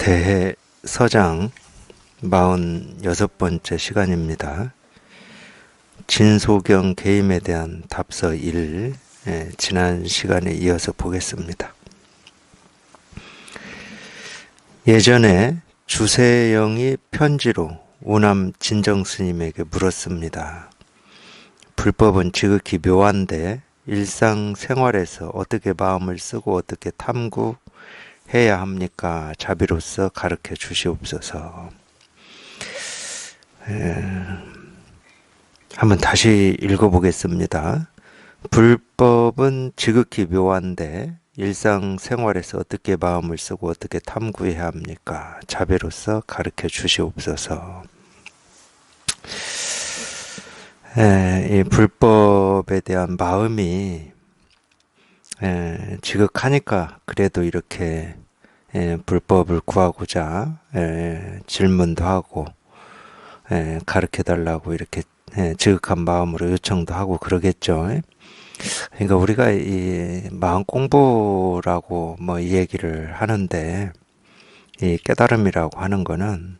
대서장 46번째 시간입니다. 진소경 계임에 대한 답서 1, 지난 시간에 이어서 보겠습니다. 예전에 주세영이 편지로 우남 진정스님에게 물었습니다. 불법은 지극히 묘한데 일상생활에서 어떻게 마음을 쓰고 어떻게 탐구해야 합니까? 자비로서 가르쳐 주시옵소서. 한번 다시 읽어보겠습니다. 불법은 지극히 묘한데 일상생활에서 어떻게 마음을 쓰고 어떻게 탐구해야 합니까? 자비로서 가르쳐 주시옵소서. 이 불법에 대한 마음이 지극하니까 그래도 이렇게 불법을 구하고자 질문도 하고 가르쳐 달라고 이렇게 지극한 마음으로 요청도 하고 그러겠죠. 그러니까 우리가 이 마음 공부라고 뭐 이 얘기를 하는데 이 깨달음이라고 하는 거는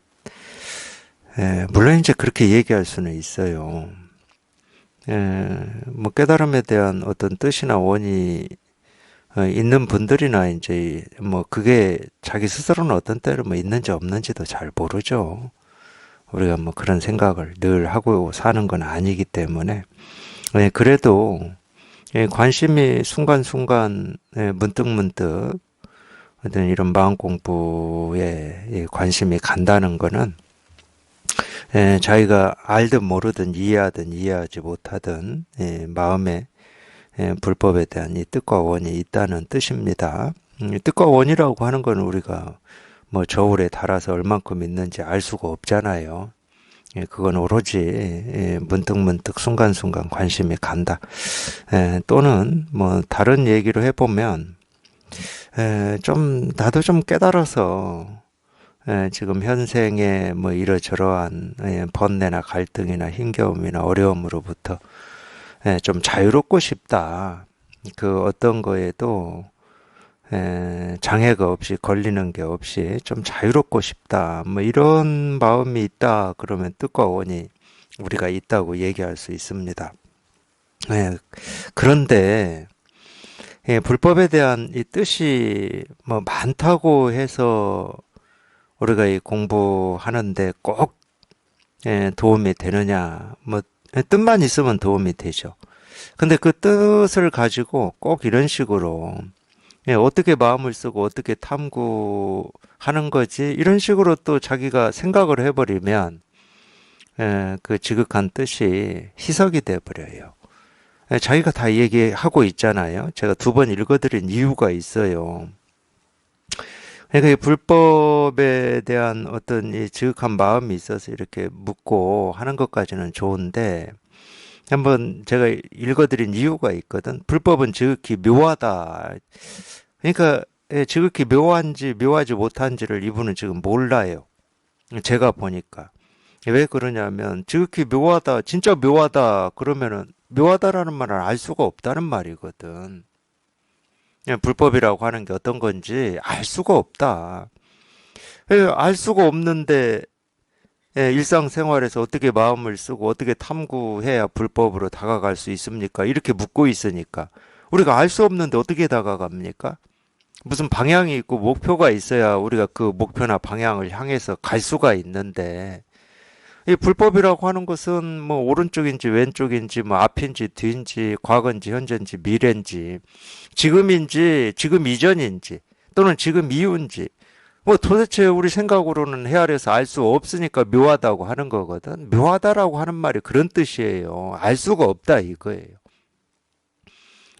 물론 이제 그렇게 얘기할 수는 있어요. 뭐 깨달음에 대한 어떤 뜻이나 원이 있는 분들이나 이제 뭐 그게 자기 스스로는 어떤 때로 뭐 있는지 없는지도 잘 모르죠. 우리가 뭐 그런 생각을 늘 하고 사는 건 아니기 때문에 그래도 관심이 순간순간 문득문득 어떤 이런 마음 공부에 관심이 간다는 거는 자기가 알든 모르든 이해하든 이해하지 못하든 마음에 불법에 대한 이 뜻과 원이 있다는 뜻입니다. 뜻과 원이라고 하는 건 우리가 뭐 저울에 달아서 얼만큼 있는지 알 수가 없잖아요. 그건 오로지 문득문득 순간순간 관심이 간다. 또는 뭐 다른 얘기로 해보면 좀 나도 좀 깨달아서 지금 현생에 뭐 이러저러한 번뇌나 갈등이나 힘겨움이나 어려움으로부터 좀 자유롭고 싶다. 그 어떤 거에도 장애가 없이 걸리는 게 없이 좀 자유롭고 싶다. 뭐 이런 마음이 있다. 그러면 뜻과 원이 우리가 있다고 얘기할 수 있습니다. 그런데 불법에 대한 이 뜻이 뭐 많다고 해서 우리가 이 공부하는데 꼭 도움이 되느냐? 뭐 뜻만 있으면 도움이 되죠. 근데 그 뜻을 가지고 꼭 이런 식으로 어떻게 마음을 쓰고 어떻게 탐구하는 거지? 이런 식으로 또 자기가 생각을 해버리면 그 지극한 뜻이 희석이 돼버려요. 자기가 다 얘기하고 있잖아요. 제가 2번 읽어드린 이유가 있어요. 그러니까 이 불법에 대한 어떤 이 지극한 마음이 있어서 이렇게 묻고 하는 것까지는 좋은데 한번 제가 읽어드린 이유가 있거든. 불법은 지극히 묘하다. 그러니까 지극히 묘한지 묘하지 못한지를 이분은 지금 몰라요. 제가 보니까. 왜 그러냐면 지극히 묘하다, 진짜 묘하다 그러면은 묘하다라는 말을 알 수가 없다는 말이거든. 불법이라고 하는 게 어떤 건지 알 수가 없다. 알 수가 없는데 일상생활에서 어떻게 마음을 쓰고 어떻게 탐구해야 불법으로 다가갈 수 있습니까? 이렇게 묻고 있으니까 우리가 알 수 없는데 어떻게 다가갑니까? 무슨 방향이 있고 목표가 있어야 우리가 그 목표나 방향을 향해서 갈 수가 있는데 이 불법이라고 하는 것은 뭐 오른쪽인지 왼쪽인지 뭐 앞인지 뒤인지 과거인지 현재인지 미래인지 지금인지 지금 이전인지 또는 지금 이후인지 뭐 도대체 우리 생각으로는 헤아려서 알 수 없으니까 묘하다고 하는 거거든. 묘하다라고 하는 말이 그런 뜻이에요. 알 수가 없다 이거예요.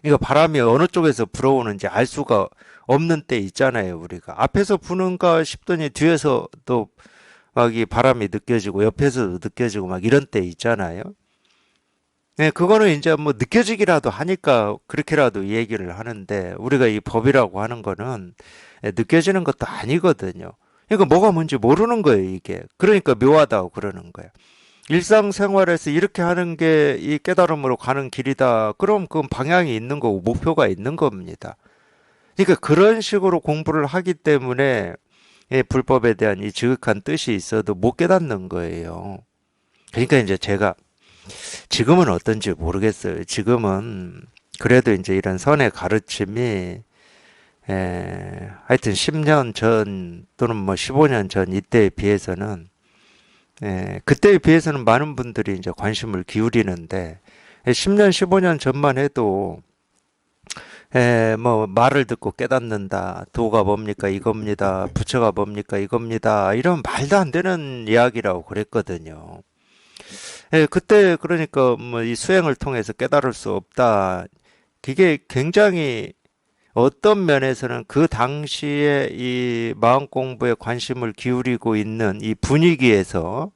이거 바람이 어느 쪽에서 불어오는지 알 수가 없는 때 있잖아요. 우리가 앞에서 부는가 싶더니 뒤에서 또 막 이 바람이 느껴지고 옆에서도 느껴지고 막 이런 때 있잖아요. 그거는 이제 뭐 느껴지기라도 하니까 그렇게라도 얘기를 하는데 우리가 이 법이라고 하는 거는 느껴지는 것도 아니거든요. 그러니까 뭐가 뭔지 모르는 거예요, 이게. 그러니까 묘하다고 그러는 거예요. 일상생활에서 이렇게 하는 게 이 깨달음으로 가는 길이다. 그럼 그 방향이 있는 거고 목표가 있는 겁니다. 그러니까 그런 식으로 공부를 하기 때문에 불법에 대한 이 지극한 뜻이 있어도 못 깨닫는 거예요. 그러니까 이제 제가 지금은 어떤지 모르겠어요. 지금은 그래도 이제 이런 선의 가르침이 하여튼 10년 전 또는 뭐 15년 전 이때에 비해서는 그때에 비해서는 많은 분들이 이제 관심을 기울이는데 10년, 15년 전만 해도 뭐 말을 듣고 깨닫는다. 도가 뭡니까? 이겁니다. 부처가 뭡니까? 이겁니다. 이런 말도 안 되는 이야기라고 그랬거든요. 그때 그러니까 뭐 이 수행을 통해서 깨달을 수 없다. 그게 굉장히 어떤 면에서는 그 당시에 이 마음 공부에 관심을 기울이고 있는 이 분위기에서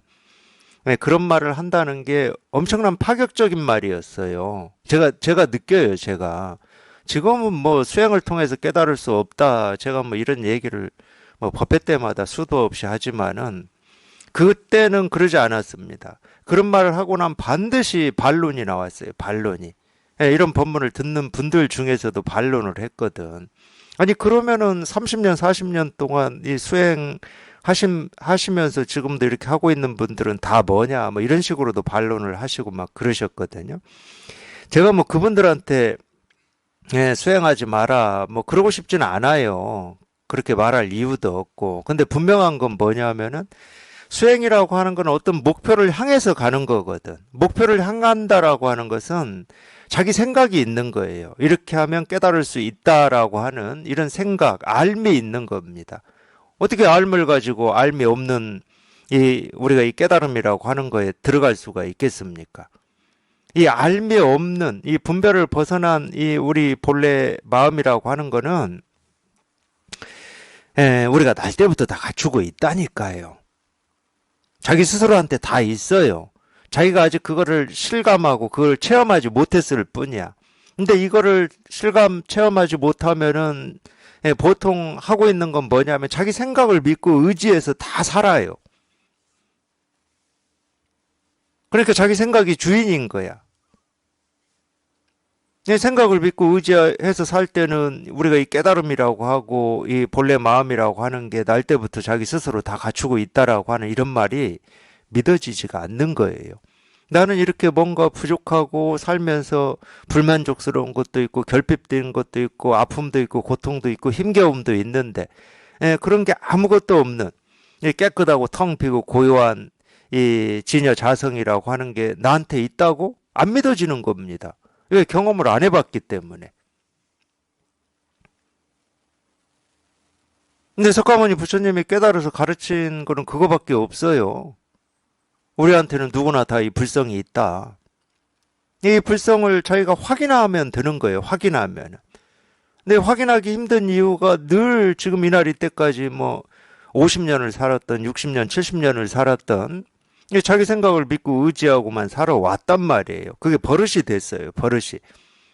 그런 말을 한다는 게 엄청난 파격적인 말이었어요. 제가 느껴요, 제가. 지금은 뭐 수행을 통해서 깨달을 수 없다. 제가 뭐 이런 얘기를 뭐 법회 때마다 수도 없이 하지만은 그때는 그러지 않았습니다. 그런 말을 하고 난 반드시 반론이 나왔어요. 반론이. 이런 법문을 듣는 분들 중에서도 반론을 했거든. 아니 그러면은 30년, 40년 동안 이 수행 하시면서 지금도 이렇게 하고 있는 분들은 다 뭐냐 뭐 이런 식으로도 반론을 하시고 막 그러셨거든요. 제가 뭐 그분들한테 수행하지 마라 뭐 그러고 싶지는 않아요. 그렇게 말할 이유도 없고. 근데 분명한 건 뭐냐면은 수행이라고 하는 건 어떤 목표를 향해서 가는 거거든. 목표를 향한다라고 하는 것은 자기 생각이 있는 거예요. 이렇게 하면 깨달을 수 있다라고 하는 이런 생각, 알미 있는 겁니다. 어떻게 알을 가지고 알미 없는 우리가 이 깨달음이라고 하는 거에 들어갈 수가 있겠습니까? 이 알미 없는 이 분별을 벗어난 이 우리 본래 마음이라고 하는 거는 우리가 날 때부터 다 갖추고 있다니까요. 자기 스스로한테 다 있어요. 자기가 아직 그거를 실감하고 그걸 체험하지 못했을 뿐이야. 근데 이거를 체험하지 못하면은 보통 하고 있는 건 뭐냐면 자기 생각을 믿고 의지해서 다 살아요. 그러니까 자기 생각이 주인인 거야. 생각을 믿고 의지해서 살 때는 우리가 이 깨달음이라고 하고 이 본래 마음이라고 하는 게 날 때부터 자기 스스로 다 갖추고 있다라고 하는 이런 말이 믿어지지가 않는 거예요. 나는 이렇게 뭔가 부족하고 살면서 불만족스러운 것도 있고 결핍된 것도 있고 아픔도 있고 고통도 있고 힘겨움도 있는데 그런 게 아무것도 없는 깨끗하고 텅 비고 고요한 이 진여 자성이라고 하는 게 나한테 있다고 안 믿어지는 겁니다. 왜? 경험을 안 해봤기 때문에. 근데 석가모니 부처님이 깨달아서 가르친 거는 그거밖에 없어요. 우리한테는 누구나 다 이 불성이 있다. 이 불성을 자기가 확인하면 되는 거예요. 확인하면. 근데 확인하기 힘든 이유가 늘 지금 이날 이때까지 뭐 50년을 살았던 60년, 70년을 살았던 자기 생각을 믿고 의지하고만 살아왔단 말이에요. 그게 버릇이 됐어요. 버릇이.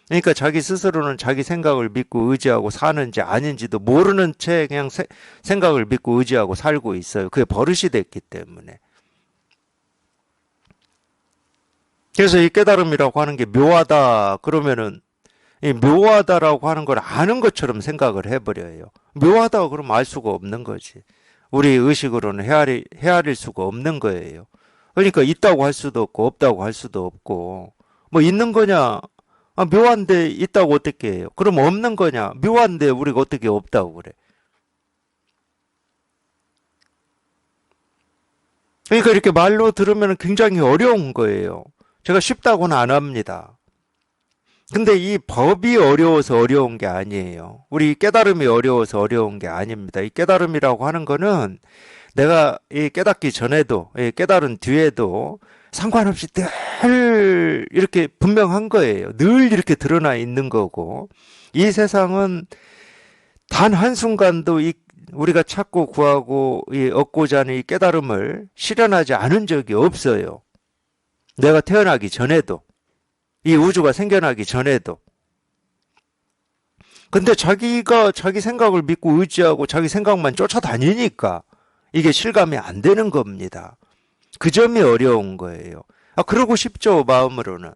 그러니까 자기 스스로는 자기 생각을 믿고 의지하고 사는지 아닌지도 모르는 채 그냥 생각을 믿고 의지하고 살고 있어요. 그게 버릇이 됐기 때문에. 그래서 이 깨달음이라고 하는 게 묘하다 그러면은 이 묘하다라고 하는 걸 아는 것처럼 생각을 해버려요. 묘하다 그러면 알 수가 없는 거지. 우리 의식으로는 헤아릴 수가 없는 거예요. 그러니까 있다고 할 수도 없고 없다고 할 수도 없고 뭐 있는 거냐? 묘한데 있다고 어떻게 해요? 그럼 없는 거냐? 묘한데 우리가 어떻게 없다고 그래? 그러니까 이렇게 말로 들으면 굉장히 어려운 거예요. 제가 쉽다고는 안 합니다. 근데 이 법이 어려워서 어려운 게 아니에요. 우리 깨달음이 어려워서 어려운 게 아닙니다. 이 깨달음이라고 하는 거는 내가 이 깨닫기 전에도, 깨달은 뒤에도 상관없이 늘 이렇게 분명한 거예요. 늘 이렇게 드러나 있는 거고, 이 세상은 단 한순간도 우리가 찾고 구하고 얻고자 하는 이 깨달음을 실현하지 않은 적이 없어요. 내가 태어나기 전에도, 이 우주가 생겨나기 전에도. 근데 자기가 자기 생각을 믿고 의지하고 자기 생각만 쫓아다니니까 이게 실감이 안 되는 겁니다. 그 점이 어려운 거예요. 그러고 싶죠, 마음으로는.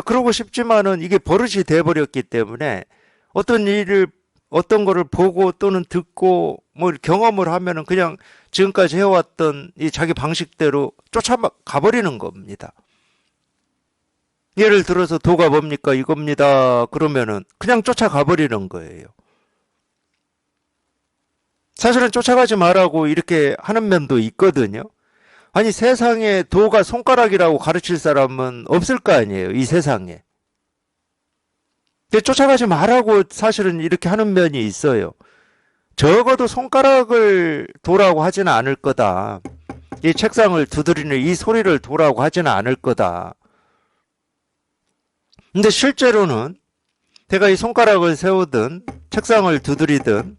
그러고 싶지만은 이게 버릇이 돼버렸기 때문에 어떤 일을 어떤 거를 보고 또는 듣고 뭐 경험을 하면은 그냥 지금까지 해왔던 이 자기 방식대로 쫓아가 버리는 겁니다. 예를 들어서 도가 뭡니까? 이겁니다. 그러면은 그냥 쫓아가 버리는 거예요. 사실은 쫓아가지 말라고 이렇게 하는 면도 있거든요. 아니, 세상에 도가 손가락이라고 가르칠 사람은 없을 거 아니에요, 이 세상에. 근데 쫓아가지 말라고 사실은 이렇게 하는 면이 있어요. 적어도 손가락을 도라고 하지는 않을 거다. 이 책상을 두드리는 이 소리를 도라고 하지는 않을 거다. 근데 실제로는 내가 이 손가락을 세우든 책상을 두드리든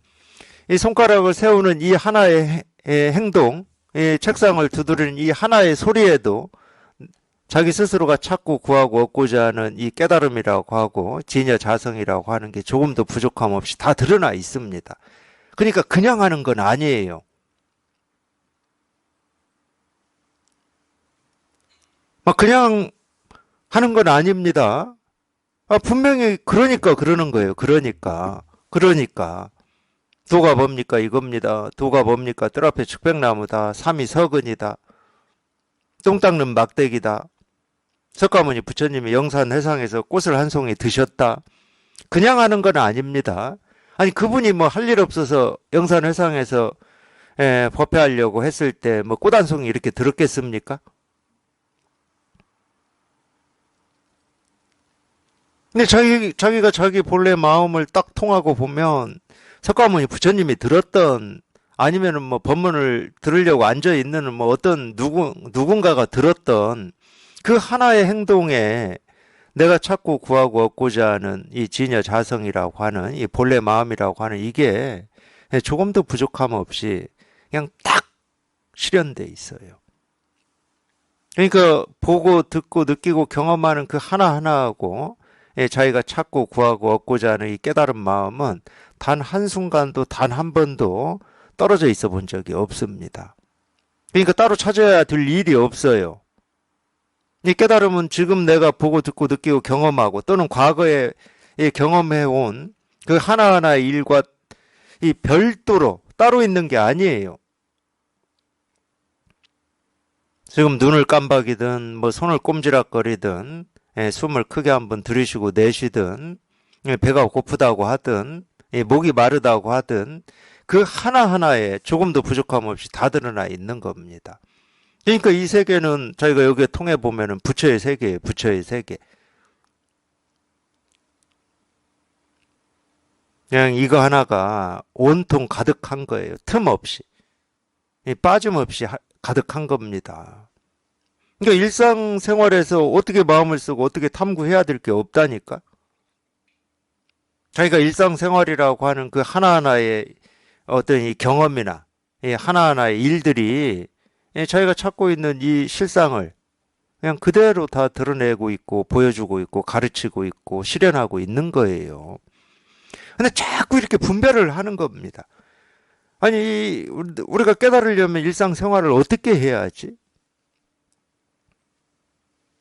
이 손가락을 세우는 이 하나의 행동, 이 책상을 두드리는 이 하나의 소리에도 자기 스스로가 찾고 구하고 얻고자 하는 이 깨달음이라고 하고 진여 자성이라고 하는 게 조금도 부족함 없이 다 드러나 있습니다. 그러니까 그냥 하는 건 아니에요. 막 그냥 하는 건 아닙니다. 분명히 그러니까 그러는 거예요. 그러니까 도가 뭡니까? 이겁니다. 도가 뭡니까? 뜰 앞에 측백나무다. 삼이 서근이다. 똥 닦는 막대기다. 석가모니 부처님이 영산회상에서 꽃을 한 송이 드셨다. 그냥 하는 건 아닙니다. 아니, 그분이 뭐 할 일 없어서 영산회상에서 법회하려고 했을 때 뭐 꽃 한 송이 이렇게 들었겠습니까? 근데 자기가 자기 본래 마음을 딱 통하고 보면 석가모니 부처님이 들었던 아니면은 뭐 법문을 들으려고 앉아 있는 뭐 어떤 누군가가 들었던 그 하나의 행동에 내가 찾고 구하고 얻고자 하는 이 진여 자성이라고 하는 이 본래 마음이라고 하는 이게 조금도 부족함 없이 그냥 딱 실현돼 있어요. 그러니까 보고 듣고 느끼고 경험하는 그 하나하나하고 자기가 찾고 구하고 얻고자 하는 이 깨달은 마음은 단 한순간도 단 한 번도 떨어져 있어 본 적이 없습니다. 그러니까 따로 찾아야 될 일이 없어요. 이 깨달음은 지금 내가 보고 듣고 느끼고 경험하고 또는 과거에 경험해온 그 하나하나의 일과 이 별도로 따로 있는 게 아니에요. 지금 눈을 깜박이든 뭐 손을 꼼지락거리든 숨을 크게 한번 들이쉬고 내쉬든 배가 고프다고 하든 목이 마르다고 하든 그 하나하나에 조금도 부족함 없이 다 드러나 있는 겁니다. 그러니까 이 세계는 저희가 여기에 통해 보면은 부처의 세계예요. 부처의 세계. 그냥 이거 하나가 온통 가득한 거예요. 틈 없이. 빠짐없이 가득한 겁니다. 그러니까 일상생활에서 어떻게 마음을 쓰고 어떻게 탐구해야 될 게 없다니까. 자기가 일상생활이라고 하는 그 하나하나의 어떤 이 경험이나 이 하나하나의 일들이 자기가 찾고 있는 이 실상을 그냥 그대로 다 드러내고 있고 보여주고 있고 가르치고 있고 실현하고 있는 거예요. 근데 자꾸 이렇게 분별을 하는 겁니다. 아니, 우리가 깨달으려면 일상생활을 어떻게 해야 하지?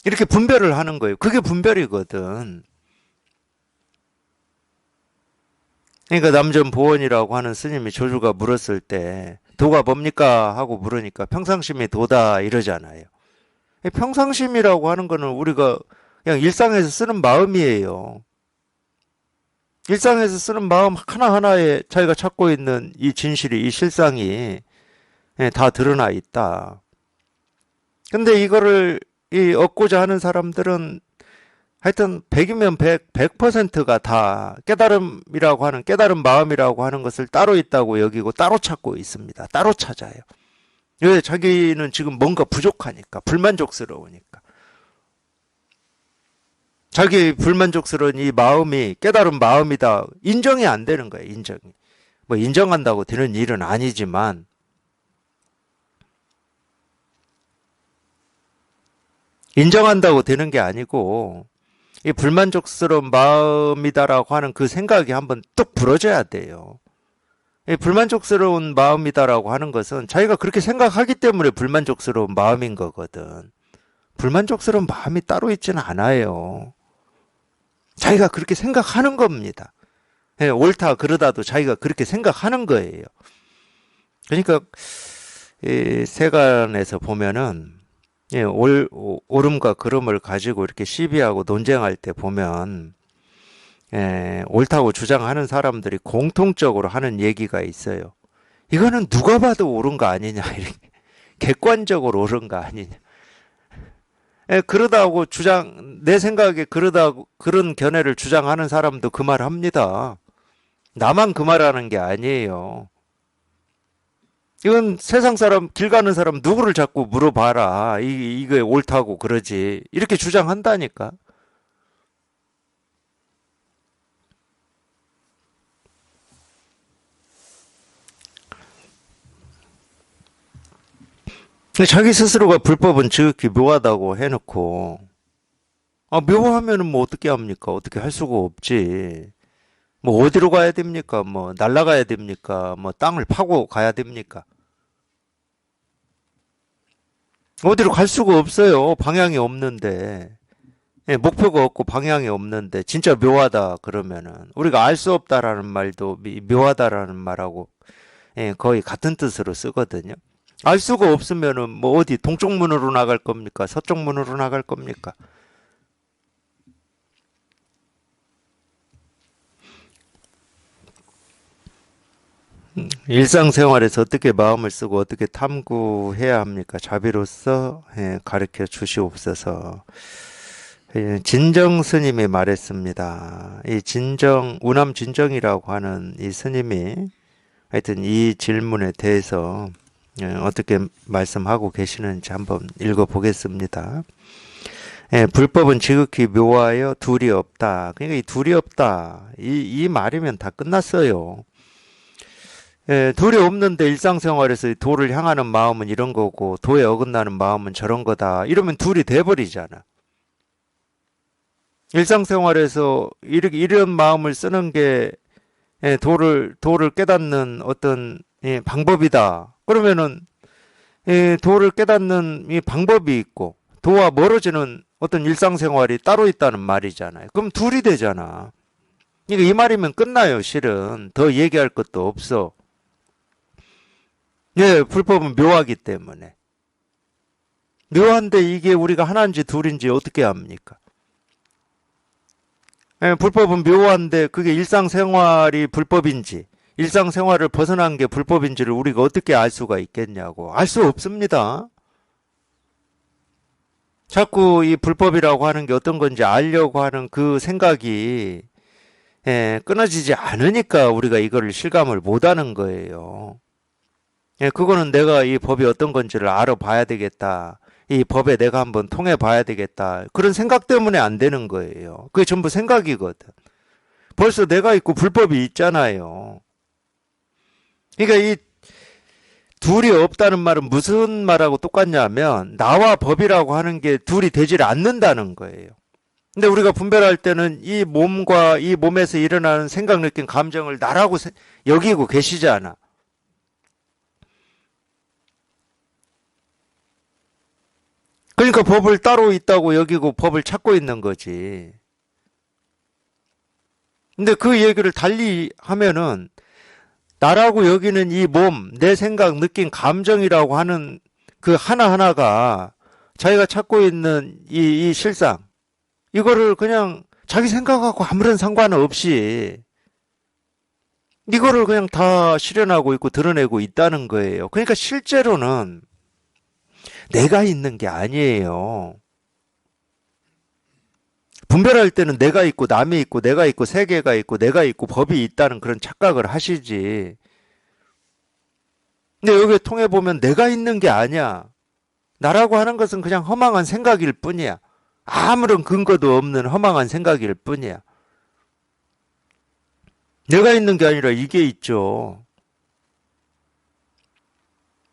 이렇게 분별을 하는 거예요. 그게 분별이거든. 그러니까 남전보원이라고 하는 스님이 조주가 물었을 때 도가 뭡니까? 하고 물으니까 평상심이 도다 이러잖아요. 평상심이라고 하는 거는 우리가 그냥 일상에서 쓰는 마음이에요. 일상에서 쓰는 마음 하나하나에 자기가 찾고 있는 이 진실이, 이 실상이 다 드러나 있다. 근데 이거를 얻고자 하는 사람들은 하여튼 100이면 100%가 다 깨달음이라고 하는, 깨달은 마음이라고 하는 것을 따로 있다고 여기고 따로 찾고 있습니다. 따로 찾아요. 왜? 자기는 지금 뭔가 부족하니까, 불만족스러우니까. 자기 불만족스러운 이 마음이 깨달은 마음이다. 인정이 안 되는 거예요, 인정이. 뭐 인정한다고 되는 일은 아니지만, 인정한다고 되는 게 아니고, 이 불만족스러운 마음이다라고 하는 그 생각이 한번 뚝 부러져야 돼요. 이 불만족스러운 마음이다라고 하는 것은 자기가 그렇게 생각하기 때문에 불만족스러운 마음인 거거든. 불만족스러운 마음이 따로 있지는 않아요. 자기가 그렇게 생각하는 겁니다. 예, 옳다 그러다도 자기가 그렇게 생각하는 거예요. 그러니까 이 세간에서 보면은 예, 옳음과 그름을 가지고 이렇게 시비하고 논쟁할 때 보면 예, 옳다고 주장하는 사람들이 공통적으로 하는 얘기가 있어요. 이거는 누가 봐도 옳은 거 아니냐, 이렇게 객관적으로 옳은 거 아니냐. 예, 그러다고 내 생각에 그러다고 그런 견해를 주장하는 사람도 그 말 합니다. 나만 그 말하는 게 아니에요. 이건 세상 사람, 길 가는 사람 누구를 자꾸 물어봐라. 이게 옳다고 그러지. 이렇게 주장한다니까. 근데 자기 스스로가 불법은 지극히 묘하다고 해놓고, 아, 묘하면은 뭐 어떻게 합니까? 어떻게 할 수가 없지. 뭐 어디로 가야 됩니까? 뭐 날아가야 됩니까? 뭐 땅을 파고 가야 됩니까? 어디로 갈 수가 없어요. 방향이 없는데. 예, 목표가 없고 방향이 없는데 진짜 묘하다 그러면은 우리가 알 수 없다라는 말도 묘하다라는 말하고 예, 거의 같은 뜻으로 쓰거든요. 알 수가 없으면은 뭐 어디 동쪽 문으로 나갈 겁니까? 서쪽 문으로 나갈 겁니까? 일상생활에서 어떻게 마음을 쓰고 어떻게 탐구해야 합니까? 자비로서 예, 가르쳐 주시옵소서. 예, 진정 스님이 말했습니다. 이 진정, 우남 진정이라고 하는 이 스님이 하여튼 이 질문에 대해서 예, 어떻게 말씀하고 계시는지 한번 읽어보겠습니다. 예, 불법은 지극히 묘하여 둘이 없다. 그러니까 이 둘이 없다. 이 말이면 다 끝났어요. 예, 도리 없는데 일상생활에서 도를 향하는 마음은 이런 거고 도에 어긋나는 마음은 저런 거다. 이러면 둘이 돼버리잖아. 일상생활에서 이런 마음을 쓰는 게 예, 도를 깨닫는 어떤 예, 방법이다. 그러면은 예, 도를 깨닫는 이 방법이 있고 도와 멀어지는 어떤 일상생활이 따로 있다는 말이잖아요. 그럼 둘이 되잖아. 그러니까 이 말이면 끝나요, 실은. 더 얘기할 것도 없어. 예, 불법은 묘하기 때문에. 묘한데 이게 우리가 하나인지 둘인지 어떻게 합니까? 예, 불법은 묘한데 그게 일상생활이 불법인지, 일상생활을 벗어난 게 불법인지를 우리가 어떻게 알 수가 있겠냐고. 알 수 없습니다. 자꾸 이 불법이라고 하는 게 어떤 건지 알려고 하는 그 생각이 예, 끊어지지 않으니까 우리가 이거를 실감을 못 하는 거예요. 예, 그거는 내가 이 법이 어떤 건지를 알아봐야 되겠다. 이 법에 내가 한번 통해 봐야 되겠다. 그런 생각 때문에 안 되는 거예요. 그게 전부 생각이거든. 벌써 내가 있고 불법이 있잖아요. 그러니까 이 둘이 없다는 말은 무슨 말하고 똑같냐면 나와 법이라고 하는 게 둘이 되질 않는다는 거예요. 근데 우리가 분별할 때는 이 몸과 이 몸에서 일어나는 생각, 느낌, 감정을 나라고 여기고 계시잖아. 그러니까 법을 따로 있다고 여기고 법을 찾고 있는 거지. 근데 그 얘기를 달리 하면은 나라고 여기는 이 몸, 내 생각, 느낌, 감정이라고 하는 그 하나하나가 자기가 찾고 있는 이 실상, 이거를 그냥 자기 생각하고 아무런 상관 없이 이거를 그냥 다 실현하고 있고 드러내고 있다는 거예요. 그러니까 실제로는 내가 있는 게 아니에요. 분별할 때는 내가 있고 남이 있고 내가 있고 세계가 있고 내가 있고 법이 있다는 그런 착각을 하시지. 근데 여기에 통해 보면 내가 있는 게 아니야. 나라고 하는 것은 그냥 허망한 생각일 뿐이야. 아무런 근거도 없는 허망한 생각일 뿐이야. 내가 있는 게 아니라 이게 있죠.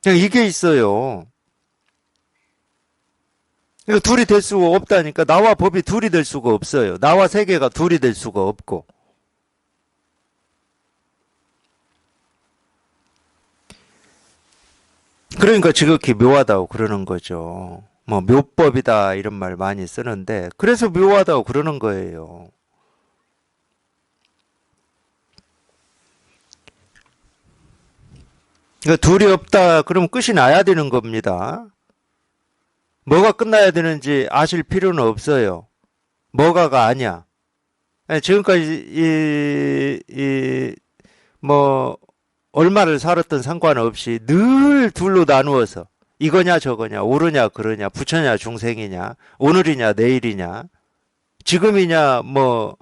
그냥 이게 있어요. 이거 둘이 될 수가 없다니까. 나와 법이 둘이 될 수가 없어요. 나와 세계가 둘이 될 수가 없고. 그러니까 지극히 묘하다고 그러는 거죠. 뭐 묘법이다 이런 말 많이 쓰는데 그래서 묘하다고 그러는 거예요. 그러니까 둘이 없다 그러면 끝이 나야 되는 겁니다. 뭐가 끝나야 되는지 아실 필요는 없어요. 뭐가가 아니야. 지금까지 뭐 얼마를 살았던 상관없이 늘 둘로 나누어서 이거냐 저거냐 옳으냐 그러냐 부처냐 중생이냐 오늘이냐 내일이냐 지금이냐 뭐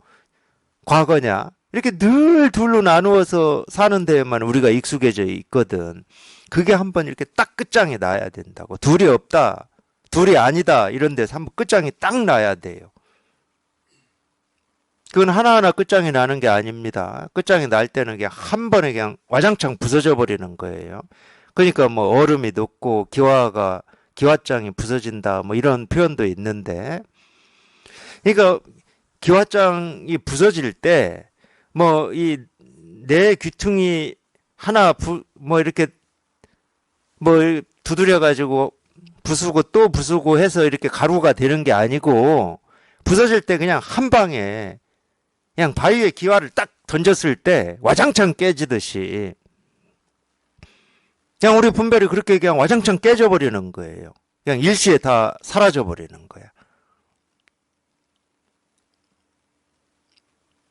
과거냐 이렇게 늘 둘로 나누어서 사는 데에만 우리가 익숙해져 있거든. 그게 한번 이렇게 딱 끝장이 나야 된다고. 둘이 없다 둘이 아니다 이런 데서 한번 끝장이 딱 나야 돼요. 그건 하나하나 끝장이 나는 게 아닙니다. 끝장이 날 때는 그냥 한 번에 그냥 와장창 부서져 버리는 거예요. 그러니까 뭐 얼음이 녹고 기와장이 부서진다 뭐 이런 표현도 있는데, 그러니까 기와장이 부서질 때 뭐 이 내 귀퉁이 하나 뭐 이렇게 뭐 두드려 가지고 부수고 또 부수고 해서 이렇게 가루가 되는 게 아니고, 부서질 때 그냥 한 방에 그냥 바위에 기와를 딱 던졌을 때 와장창 깨지듯이 그냥 우리 분별이 그렇게 그냥 와장창 깨져버리는 거예요. 그냥 일시에 다 사라져버리는 거야.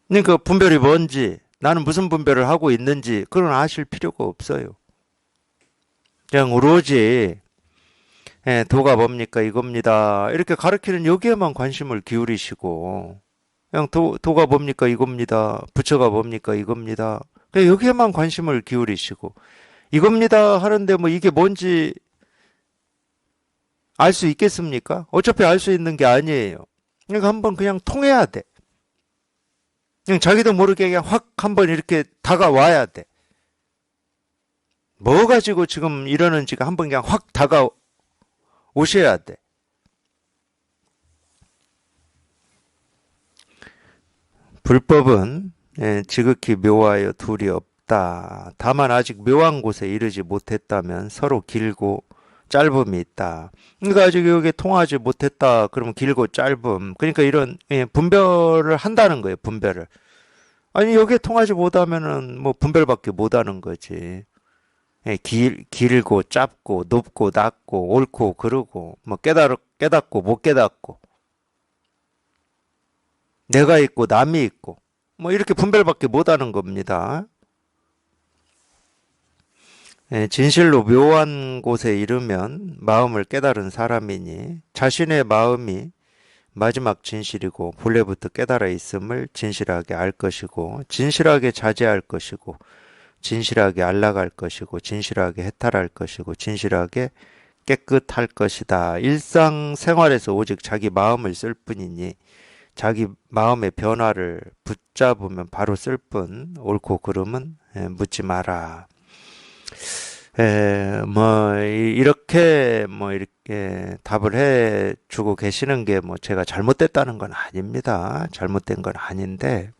그러니까 분별이 뭔지, 나는 무슨 분별을 하고 있는지 그건 아실 필요가 없어요. 그냥 오로지 도가 뭡니까 이겁니다 이렇게 가르치는 여기에만 관심을 기울이시고, 그냥 도가 뭡니까 이겁니다 부처가 뭡니까 이겁니다 그냥 여기에만 관심을 기울이시고, 이겁니다 하는데 뭐 이게 뭔지 알 수 있겠습니까? 어차피 알 수 있는 게 아니에요. 그러니까 한번 그냥 통해야 돼. 그냥 자기도 모르게 그냥 확 한번 이렇게 다가와야 돼. 뭐 가지고 지금 이러는지가 한번 그냥 확 다가오셔야 돼. 불법은 지극히 묘하여 둘이 없다. 다만 아직 묘한 곳에 이르지 못했다면 서로 길고 짧음이 있다. 그러니까 아직 여기 통하지 못했다. 그러면 길고 짧음. 그러니까 이런 분별을 한다는 거예요. 분별을. 아니 여기에 통하지 못하면은 뭐 분별밖에 못하는 거지. 길고 짧고 높고 낮고 옳고 그르고 뭐 깨닫고 못 깨닫고 내가 있고 남이 있고 뭐 이렇게 분별밖에 못하는 겁니다. 진실로 묘한 곳에 이르면 마음을 깨달은 사람이니 자신의 마음이 마지막 진실이고 본래부터 깨달아 있음을 진실하게 알 것이고 진실하게 자제할 것이고 진실하게 안락할 것이고 진실하게 해탈할 것이고 진실하게 깨끗할 것이다. 일상생활에서 오직 자기 마음을 쓸 뿐이니 자기 마음의 변화를 붙잡으면 바로 쓸 뿐 옳고 그름은 묻지 마라. 이렇게 답을 해 주고 계시는 게 뭐 제가 잘못됐다는 건 아닙니다. 잘못된 건 아닌데,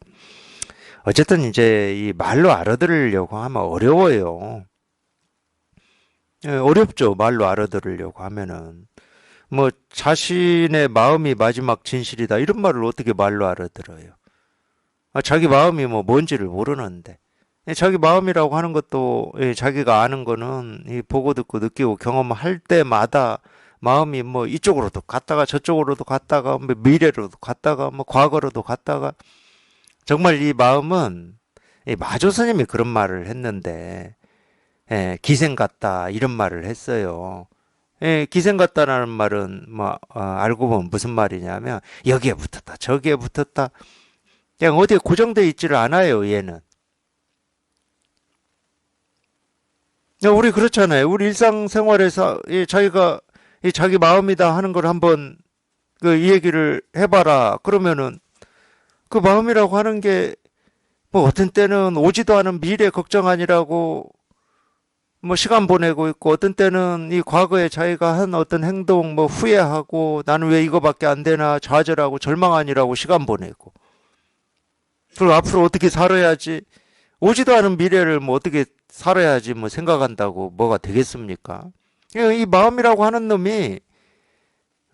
어쨌든 이제 이 말로 알아들으려고 하면 어려워요. 어렵죠. 말로 알아들으려고 하면은. 뭐, 자신의 마음이 마지막 진실이다. 이런 말을 어떻게 말로 알아들어요? 자기 마음이 뭐 뭔지를 모르는데. 자기 마음이라고 하는 것도 자기가 아는 거는 보고 듣고 느끼고 경험할 때마다 마음이 뭐 이쪽으로도 갔다가 저쪽으로도 갔다가 뭐 미래로도 갔다가 뭐 과거로도 갔다가, 정말 이 마음은 마조 스님이 그런 말을 했는데 기생 같다 이런 말을 했어요. 기생 같다라는 말은 뭐 알고 보면 무슨 말이냐면 여기에 붙었다 저기에 붙었다 그냥 어디에 고정되어 있지를 않아요 얘는. 우리 그렇잖아요. 우리 일상생활에서 자기가 자기 마음이다 하는 걸 한번 이 얘기를 해봐라. 그러면은 그 마음이라고 하는 게 뭐 어떤 때는 오지도 않은 미래 걱정 아니라고 뭐 시간 보내고 있고, 어떤 때는 이 과거에 자기가 한 어떤 행동 뭐 후회하고 나는 왜 이거밖에 안 되나 좌절하고 절망 아니라고 시간 보내고, 그리고 앞으로 어떻게 살아야지, 오지도 않은 미래를 뭐 어떻게 살아야지 뭐 생각한다고 뭐가 되겠습니까? 이 마음이라고 하는 놈이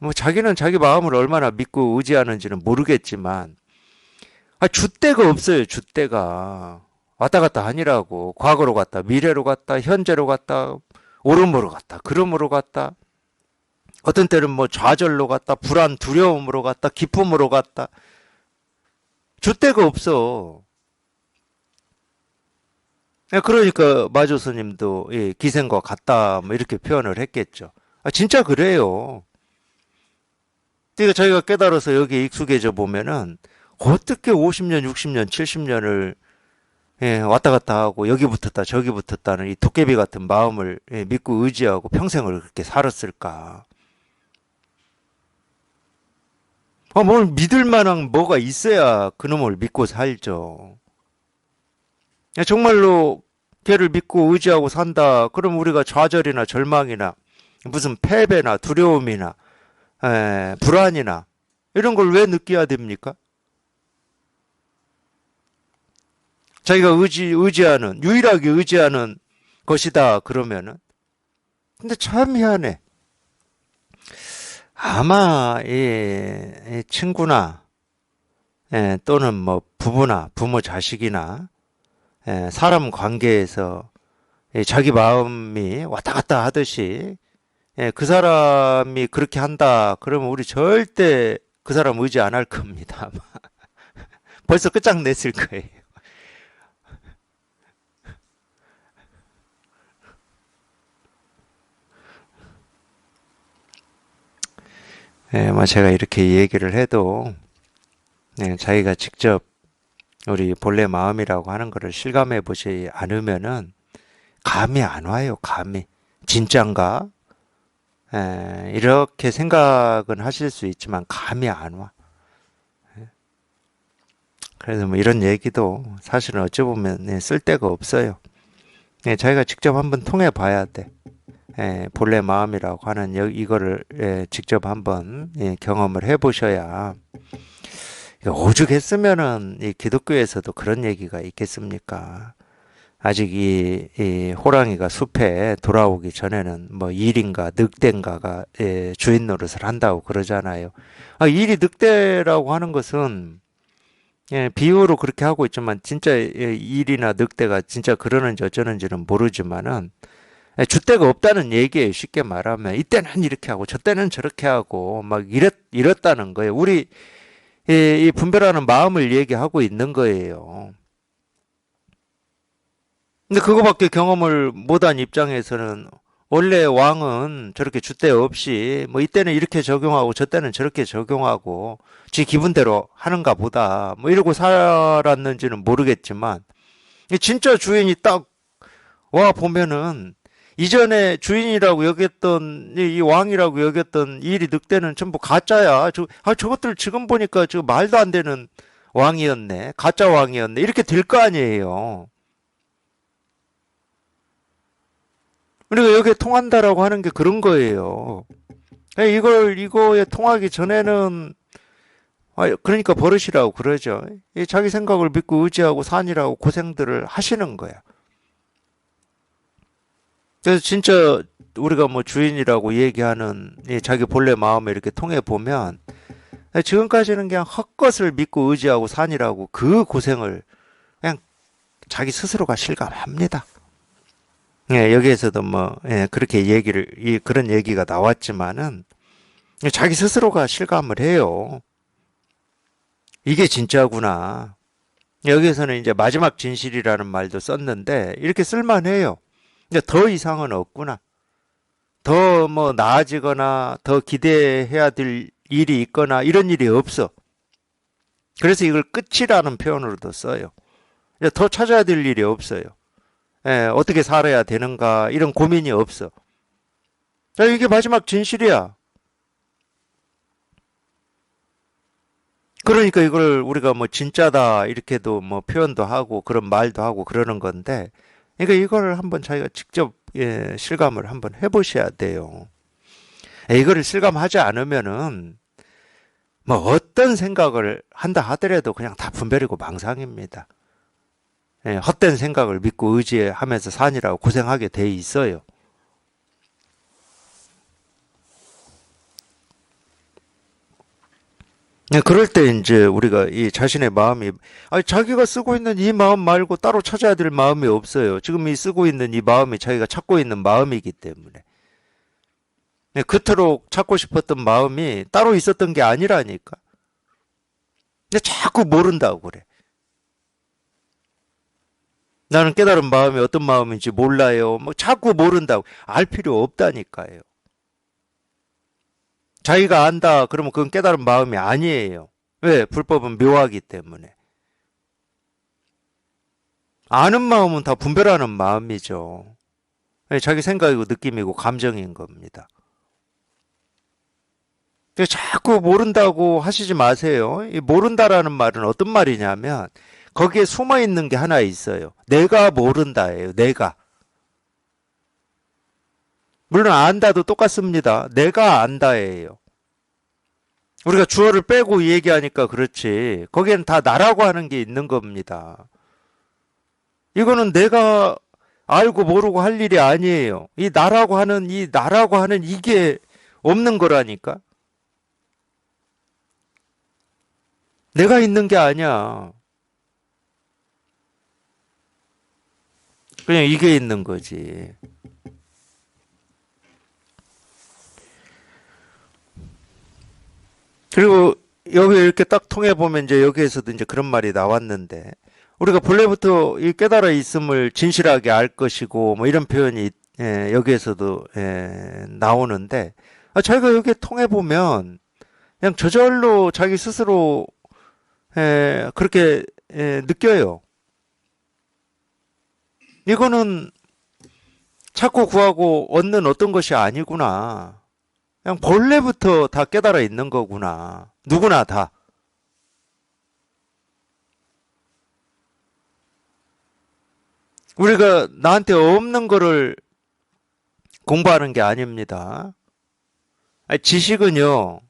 뭐 자기는 자기 마음을 얼마나 믿고 의지하는지는 모르겠지만 줏대가 없어요. 줏대가. 왔다 갔다 하니라고. 과거로 갔다, 미래로 갔다, 현재로 갔다, 오름으로 갔다, 그름으로 갔다. 어떤 때는 뭐 좌절로 갔다, 불안, 두려움으로 갔다, 기쁨으로 갔다. 줏대가 없어. 그러니까 마조 스님도 기생과 같다 뭐 이렇게 표현을 했겠죠. 진짜 그래요. 그러니까 저희가 깨달아서 여기에 익숙해져 보면은 어떻게 50년, 60년, 70년을 왔다 갔다 하고 여기 붙었다 저기 붙었다는 이 도깨비 같은 마음을 믿고 의지하고 평생을 그렇게 살았을까? 뭘 믿을 만한 뭐가 있어야 그놈을 믿고 살죠. 정말로 걔를 믿고 의지하고 산다. 그럼 우리가 좌절이나 절망이나 무슨 패배나 두려움이나 불안이나 이런 걸 왜 느껴야 됩니까? 자기가 의지하는 유일하게 의지하는 것이다 그러면은 근데 참 희한해. 아마 이 친구나 또는 뭐 부부나 부모 자식이나 사람 관계에서 자기 마음이 왔다 갔다 하듯이 그 사람이 그렇게 한다 그러면 우리 절대 그 사람 의지 안 할 겁니다. 벌써 끝장냈을 거예요. 뭐 제가 이렇게 얘기를 해도 자기가 직접 우리 본래 마음이라고 하는 것을 실감해 보지 않으면은 감이 안 와요. 감이 진짠가? 이렇게 생각은 하실 수 있지만 감이 안 와. 그래서 뭐 이런 얘기도 사실은 어찌 보면 쓸데가 없어요. 자기가 직접 한번 통해 봐야 돼. 본래 마음이라고 하는 이거를 직접 한번 경험을 해 보셔야 오죽했으면은 이 기독교에서도 그런 얘기가 있겠습니까? 아직 이 호랑이가 숲에 돌아오기 전에는 뭐 일인가 늑대인가가 주인 노릇을 한다고 그러잖아요. 일이 늑대라고 하는 것은 비유로 그렇게 하고 있지만 진짜 일이나 늑대가 진짜 그러는지 어쩌는지는 모르지만은 줏대가 없다는 얘기예요. 쉽게 말하면 이때는 이렇게 하고 저때는 저렇게 하고 막 이랬다는 거예요. 우리 이 분별하는 마음을 얘기하고 있는 거예요. 근데 그거밖에 경험을 못한 입장에서는 원래 왕은 저렇게 줏대 없이 뭐 이때는 이렇게 적용하고 저때는 저렇게 적용하고 지 기분대로 하는가 보다 뭐 이러고 살았는지는 모르겠지만 진짜 주인이 딱 와 보면은 이전에 주인이라고 여겼던 이 왕이라고 여겼던 일이 늑대는 전부 가짜야. 저것들 지금 보니까 저 말도 안 되는 왕이었네. 가짜 왕이었네. 이렇게 될 거 아니에요. 그러니까 여기에 통한다라고 하는 게 그런 거예요. 이거에 통하기 전에는, 그러니까 버릇이라고 그러죠. 자기 생각을 믿고 의지하고 산이라고 고생들을 하시는 거야. 그래서 진짜 우리가 뭐 주인이라고 얘기하는 자기 본래 마음에 이렇게 통해 보면 지금까지는 그냥 헛것을 믿고 의지하고 산이라고 그 고생을 그냥 자기 스스로가 실감합니다. 여기에서도 뭐 그렇게 그런 얘기가 나왔지만은 자기 스스로가 실감을 해요. 이게 진짜구나. 여기에서는 이제 마지막 진실이라는 말도 썼는데 이렇게 쓸만해요. 이제 더 이상은 없구나. 더 뭐 나아지거나 더 기대해야 될 일이 있거나 이런 일이 없어. 그래서 이걸 끝이라는 표현으로도 써요. 이제 더 찾아야 될 일이 없어요. 어떻게 살아야 되는가 이런 고민이 없어. 이게 마지막 진실이야. 그러니까 이걸 우리가 뭐 진짜다 이렇게도 뭐 표현도 하고 그런 말도 하고 그러는 건데 그러니까 이거를 한번 자기가 직접 실감을 한번 해보셔야 돼요. 이거를 실감하지 않으면은 뭐 어떤 생각을 한다 하더라도 그냥 다 분별이고 망상입니다. 헛된 생각을 믿고 의지하면서 사니라고 고생하게 돼 있어요. 네, 그럴 때 이제 우리가 이 자신의 마음이, 아니, 자기가 쓰고 있는 이 마음 말고 따로 찾아야 될 마음이 없어요. 지금 이 쓰고 있는 이 마음이 자기가 찾고 있는 마음이기 때문에. 네, 그토록 찾고 싶었던 마음이 따로 있었던 게 아니라니까. 근데 자꾸 모른다고 그래. 나는 깨달은 마음이 어떤 마음인지 몰라요. 뭐 자꾸 모른다고. 알 필요 없다니까요. 자기가 안다. 그러면 그건 깨달은 마음이 아니에요. 왜? 불법은 묘하기 때문에. 아는 마음은 다 분별하는 마음이죠. 자기 생각이고 느낌이고 감정인 겁니다. 자꾸 모른다고 하시지 마세요. 이 모른다라는 말은 어떤 말이냐면 거기에 숨어 있는 게 하나 있어요. 내가 모른다예요. 내가. 물론 안다도 똑같습니다. 내가 안다예요. 우리가 주어를 빼고 얘기하니까 그렇지. 거기엔 다 나라고 하는 게 있는 겁니다. 이거는 내가 알고 모르고 할 일이 아니에요. 이 나라고 하는 이게 없는 거라니까. 내가 있는 게 아니야. 그냥 이게 있는 거지. 그리고 여기 이렇게 딱 통해 보면 이제 여기에서도 이제 그런 말이 나왔는데 우리가 본래부터 이 깨달아 있음을 진실하게 알 것이고 뭐 이런 표현이 여기에서도 나오는데 자기가 여기 통해 보면 그냥 저절로 자기 스스로 그렇게 느껴요. 이거는 찾고 구하고 얻는 어떤 것이 아니구나. 그냥 본래부터 다 깨달아 있는 거구나. 누구나 다. 우리가 나한테 없는 거를 공부하는 게 아닙니다. 아니, 지식은요,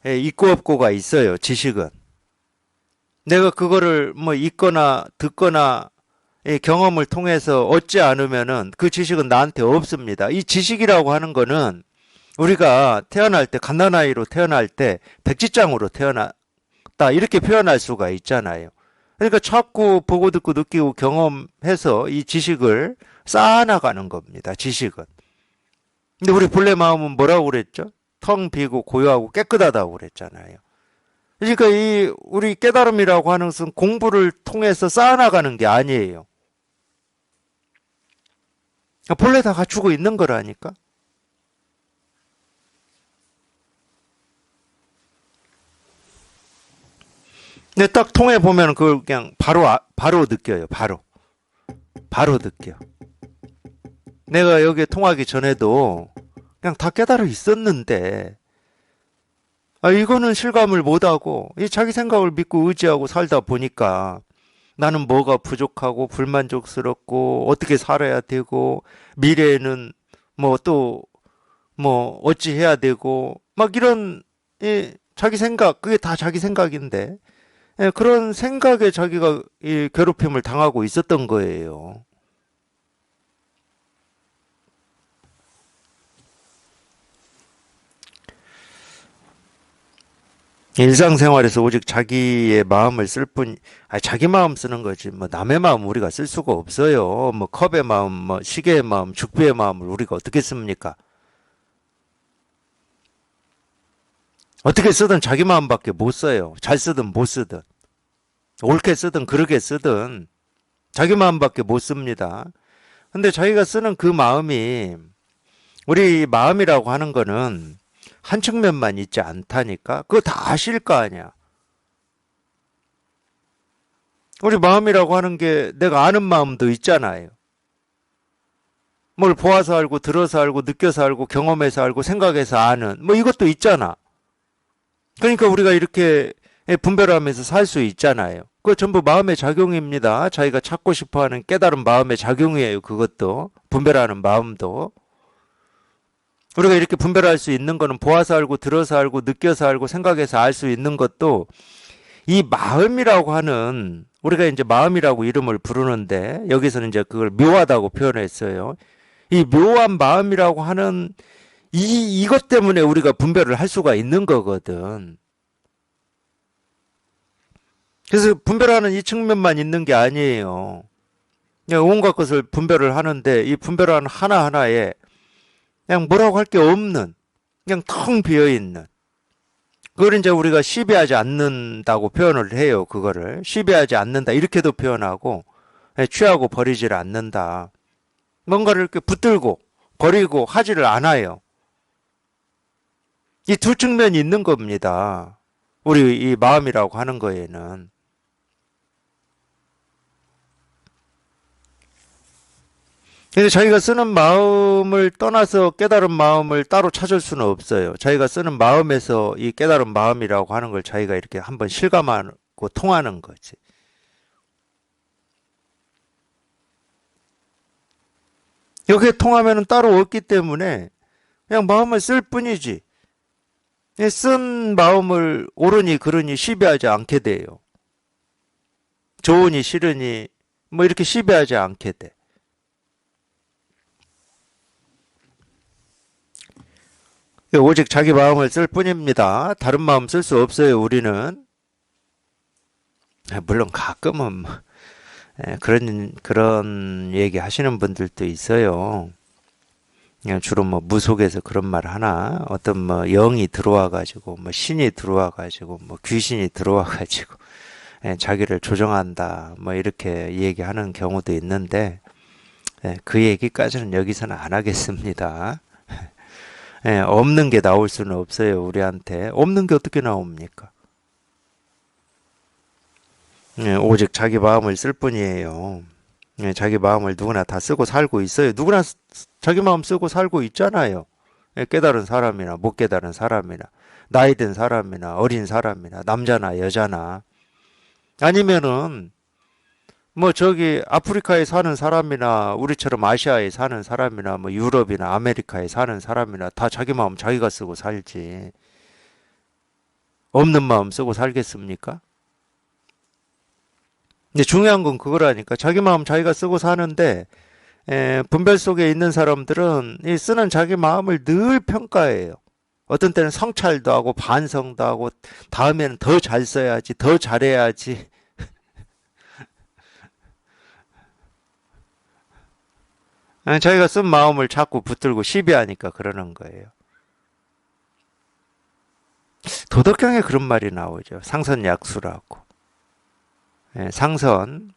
있고 없고가 있어요, 지식은. 내가 그거를 뭐 읽거나 듣거나 경험을 통해서 얻지 않으면은 그 지식은 나한테 없습니다. 이 지식이라고 하는 거는 우리가 태어날 때, 갓난아이로 태어날 때 백지장으로 태어났다. 이렇게 표현할 수가 있잖아요. 그러니까 자꾸 보고 듣고 느끼고 경험해서 이 지식을 쌓아나가는 겁니다. 지식은. 근데 우리 본래 마음은 뭐라고 그랬죠? 텅 비고 고요하고 깨끗하다고 그랬잖아요. 그러니까 이 우리 깨달음이라고 하는 것은 공부를 통해서 쌓아나가는 게 아니에요. 본래 다 갖추고 있는 거라니까. 근데 딱 통해 보면 그걸 그냥 바로 느껴요. 바로 느껴. 내가 여기에 통하기 전에도 그냥 다 깨달아 있었는데 이거는 실감을 못하고 이 자기 생각을 믿고 의지하고 살다 보니까 나는 뭐가 부족하고 불만족스럽고 어떻게 살아야 되고 미래에는 뭐 또 뭐 어찌 해야 되고 막 이런 자기 생각 그게 다 자기 생각인데 그런 생각에 자기가 이 괴롭힘을 당하고 있었던 거예요. 일상생활에서 오직 자기의 마음을 쓸 뿐, 자기 마음 쓰는 거지. 뭐 남의 마음 우리가 쓸 수가 없어요. 뭐 컵의 마음, 뭐 시계의 마음, 죽비의 마음을 우리가 어떻게 씁니까? 어떻게 쓰든 자기 마음밖에 못 써요. 잘 쓰든 못 쓰든. 옳게 쓰든 그르게 쓰든 자기 마음밖에 못 씁니다. 근데 자기가 쓰는 그 마음이 우리 마음이라고 하는 거는 한 측면만 있지 않다니까. 그거 다 아실 거 아니야. 우리 마음이라고 하는 게 내가 아는 마음도 있잖아요. 뭘 보아서 알고 들어서 알고 느껴서 알고 경험해서 알고 생각해서 아는 뭐 이것도 있잖아. 그러니까 우리가 이렇게 분별하면서 살 수 있잖아요. 그거 전부 마음의 작용입니다. 자기가 찾고 싶어하는 깨달은 마음의 작용이에요. 그것도 분별하는 마음도. 우리가 이렇게 분별할 수 있는 거는 보아서 알고 들어서 알고 느껴서 알고 생각해서 알 수 있는 것도 이 마음이라고 하는 우리가 이제 마음이라고 이름을 부르는데 여기서는 이제 그걸 묘하다고 표현했어요. 이 묘한 마음이라고 하는 이것 때문에 우리가 분별을 할 수가 있는 거거든. 그래서 분별하는 이 측면만 있는 게 아니에요. 그냥 온갖 것을 분별을 하는데 이 분별하는 하나하나에 그냥 뭐라고 할 게 없는, 그냥 텅 비어 있는, 그걸 이제 우리가 시비하지 않는다고 표현을 해요. 그거를 시비하지 않는다 이렇게도 표현하고, 취하고 버리지를 않는다. 뭔가를 이렇게 붙들고 버리고 하지를 않아요. 이 두 측면이 있는 겁니다. 우리 이 마음이라고 하는 거에는. 근데 자기가 쓰는 마음을 떠나서 깨달은 마음을 따로 찾을 수는 없어요. 자기가 쓰는 마음에서 이 깨달은 마음이라고 하는 걸 자기가 이렇게 한번 실감하고 통하는 거지. 여기에 통하면 따로 없기 때문에 그냥 마음을 쓸 뿐이지. 쓴 마음을 옳으니 그르니 시비하지 않게 돼요. 좋으니 싫으니 뭐 이렇게 시비하지 않게 돼. 오직 자기 마음을 쓸 뿐입니다. 다른 마음 쓸 수 없어요, 우리는. 물론 가끔은 그런 얘기 하시는 분들도 있어요. 그냥 주로 뭐 무속에서 그런 말 하나, 어떤 뭐 영이 들어와 가지고 뭐 신이 들어와 가지고 뭐 귀신이 들어와 가지고 자기를 조정한다 뭐 이렇게 얘기하는 경우도 있는데, 그 얘기까지는 여기서는 안 하겠습니다. 없는 게 나올 수는 없어요. 우리한테 없는 게 어떻게 나옵니까? 오직 자기 마음을 쓸 뿐이에요. 자기 마음을 누구나 다 쓰고 살고 있어요. 누구나 자기 마음 쓰고 살고 있잖아요. 깨달은 사람이나 못 깨달은 사람이나 나이 든 사람이나 어린 사람이나 남자나 여자나, 아니면은 뭐 저기 아프리카에 사는 사람이나 우리처럼 아시아에 사는 사람이나 뭐 유럽이나 아메리카에 사는 사람이나 다 자기 마음 자기가 쓰고 살지. 없는 마음 쓰고 살겠습니까? 근데 중요한 건 그거라니까. 자기 마음 자기가 쓰고 사는데 분별 속에 있는 사람들은 이 쓰는 자기 마음을 늘 평가해요. 어떤 때는 성찰도 하고 반성도 하고 다음에는 더 잘 써야지, 더 잘해야지. 자기가 쓴 마음을 자꾸 붙들고 시비하니까 그러는 거예요. 도덕경에 그런 말이 나오죠. 상선약수라고. 상선.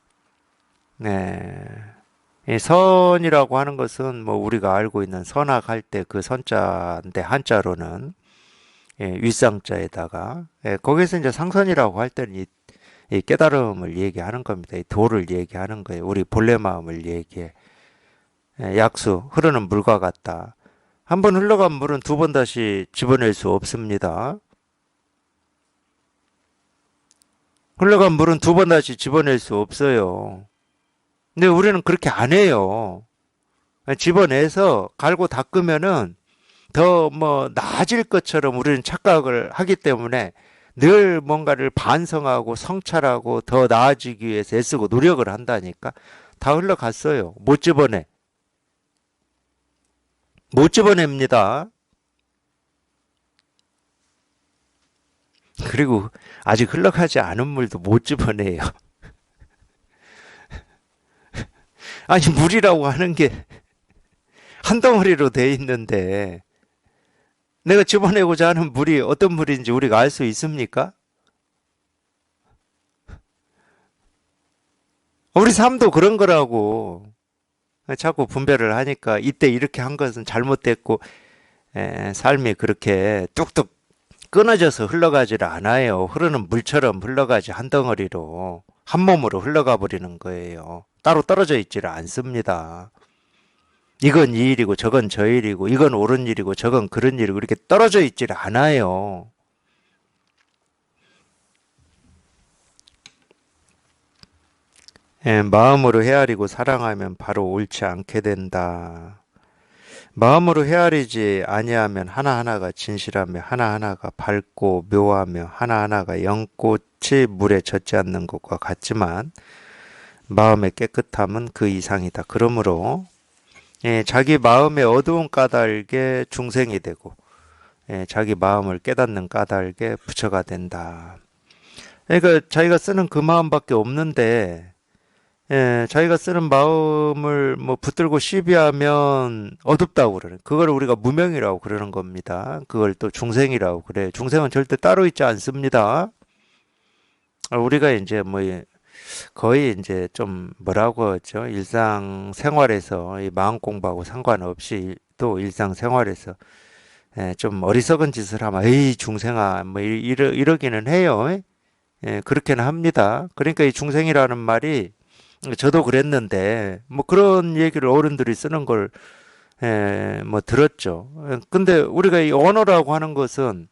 이 선이라고 하는 것은 뭐 우리가 알고 있는 선악할 때 그 선자인데 한자로는 윗상자에다가 거기서 이제 상선이라고 할 때는 이 깨달음을 얘기하는 겁니다. 이 도를 얘기하는 거예요. 우리 본래 마음을 얘기해. 약수 흐르는 물과 같다. 한 번 흘러간 물은 두 번 다시 집어낼 수 없습니다. 흘러간 물은 두 번 다시 집어낼 수 없어요. 근데 우리는 그렇게 안 해요. 집어내서 갈고 닦으면은 더 뭐 나아질 것처럼 우리는 착각을 하기 때문에 늘 뭔가를 반성하고 성찰하고 더 나아지기 위해서 애쓰고 노력을 한다니까. 다 흘러갔어요. 못 집어내. 못 집어냅니다. 그리고 아직 흘러가지 않은 물도 못 집어내요. 아니, 물이라고 하는 게 한 덩어리로 돼 있는데 내가 집어내고자 하는 물이 어떤 물인지 우리가 알 수 있습니까? 우리 삶도 그런 거라고. 자꾸 분별을 하니까 이때 이렇게 한 것은 잘못됐고, 삶이 그렇게 뚝뚝 끊어져서 흘러가지를 않아요. 흐르는 물처럼 흘러가지, 한 덩어리로 한 몸으로 흘러가 버리는 거예요. 따로 떨어져 있지를 않습니다. 이건 이 일이고 저건 저 일이고 이건 옳은 일이고 저건 그런 일이고 이렇게 떨어져 있지를 않아요. 마음으로 헤아리고 사랑하면 바로 옳지 않게 된다. 마음으로 헤아리지 아니하면 하나하나가 진실하며 하나하나가 밝고 묘하며 하나하나가 연꽃이 물에 젖지 않는 것과 같지만 마음의 깨끗함은 그 이상이다. 그러므로 자기 마음의 어두운 까닭에 중생이 되고 자기 마음을 깨닫는 까닭에 부처가 된다. 그러니까 자기가 쓰는 그 마음밖에 없는데, 자기가 쓰는 마음을 뭐 붙들고 시비하면 어둡다고 그러는. 그걸 우리가 무명이라고 그러는 겁니다. 그걸 또 중생이라고 그래. 중생은 절대 따로 있지 않습니다. 우리가 이제 뭐 거의 이제 좀 뭐라고 하죠? 일상생활에서 이 마음 공부하고 상관없이 또 일상생활에서 좀 어리석은 짓을 하면 에이 중생아 뭐 이러기는 해요. 그렇게는 합니다. 그러니까 이 중생이라는 말이 저도 그랬는데 뭐 그런 얘기를 어른들이 쓰는 걸 뭐 들었죠. 근데 우리가 이 언어라고 하는 것은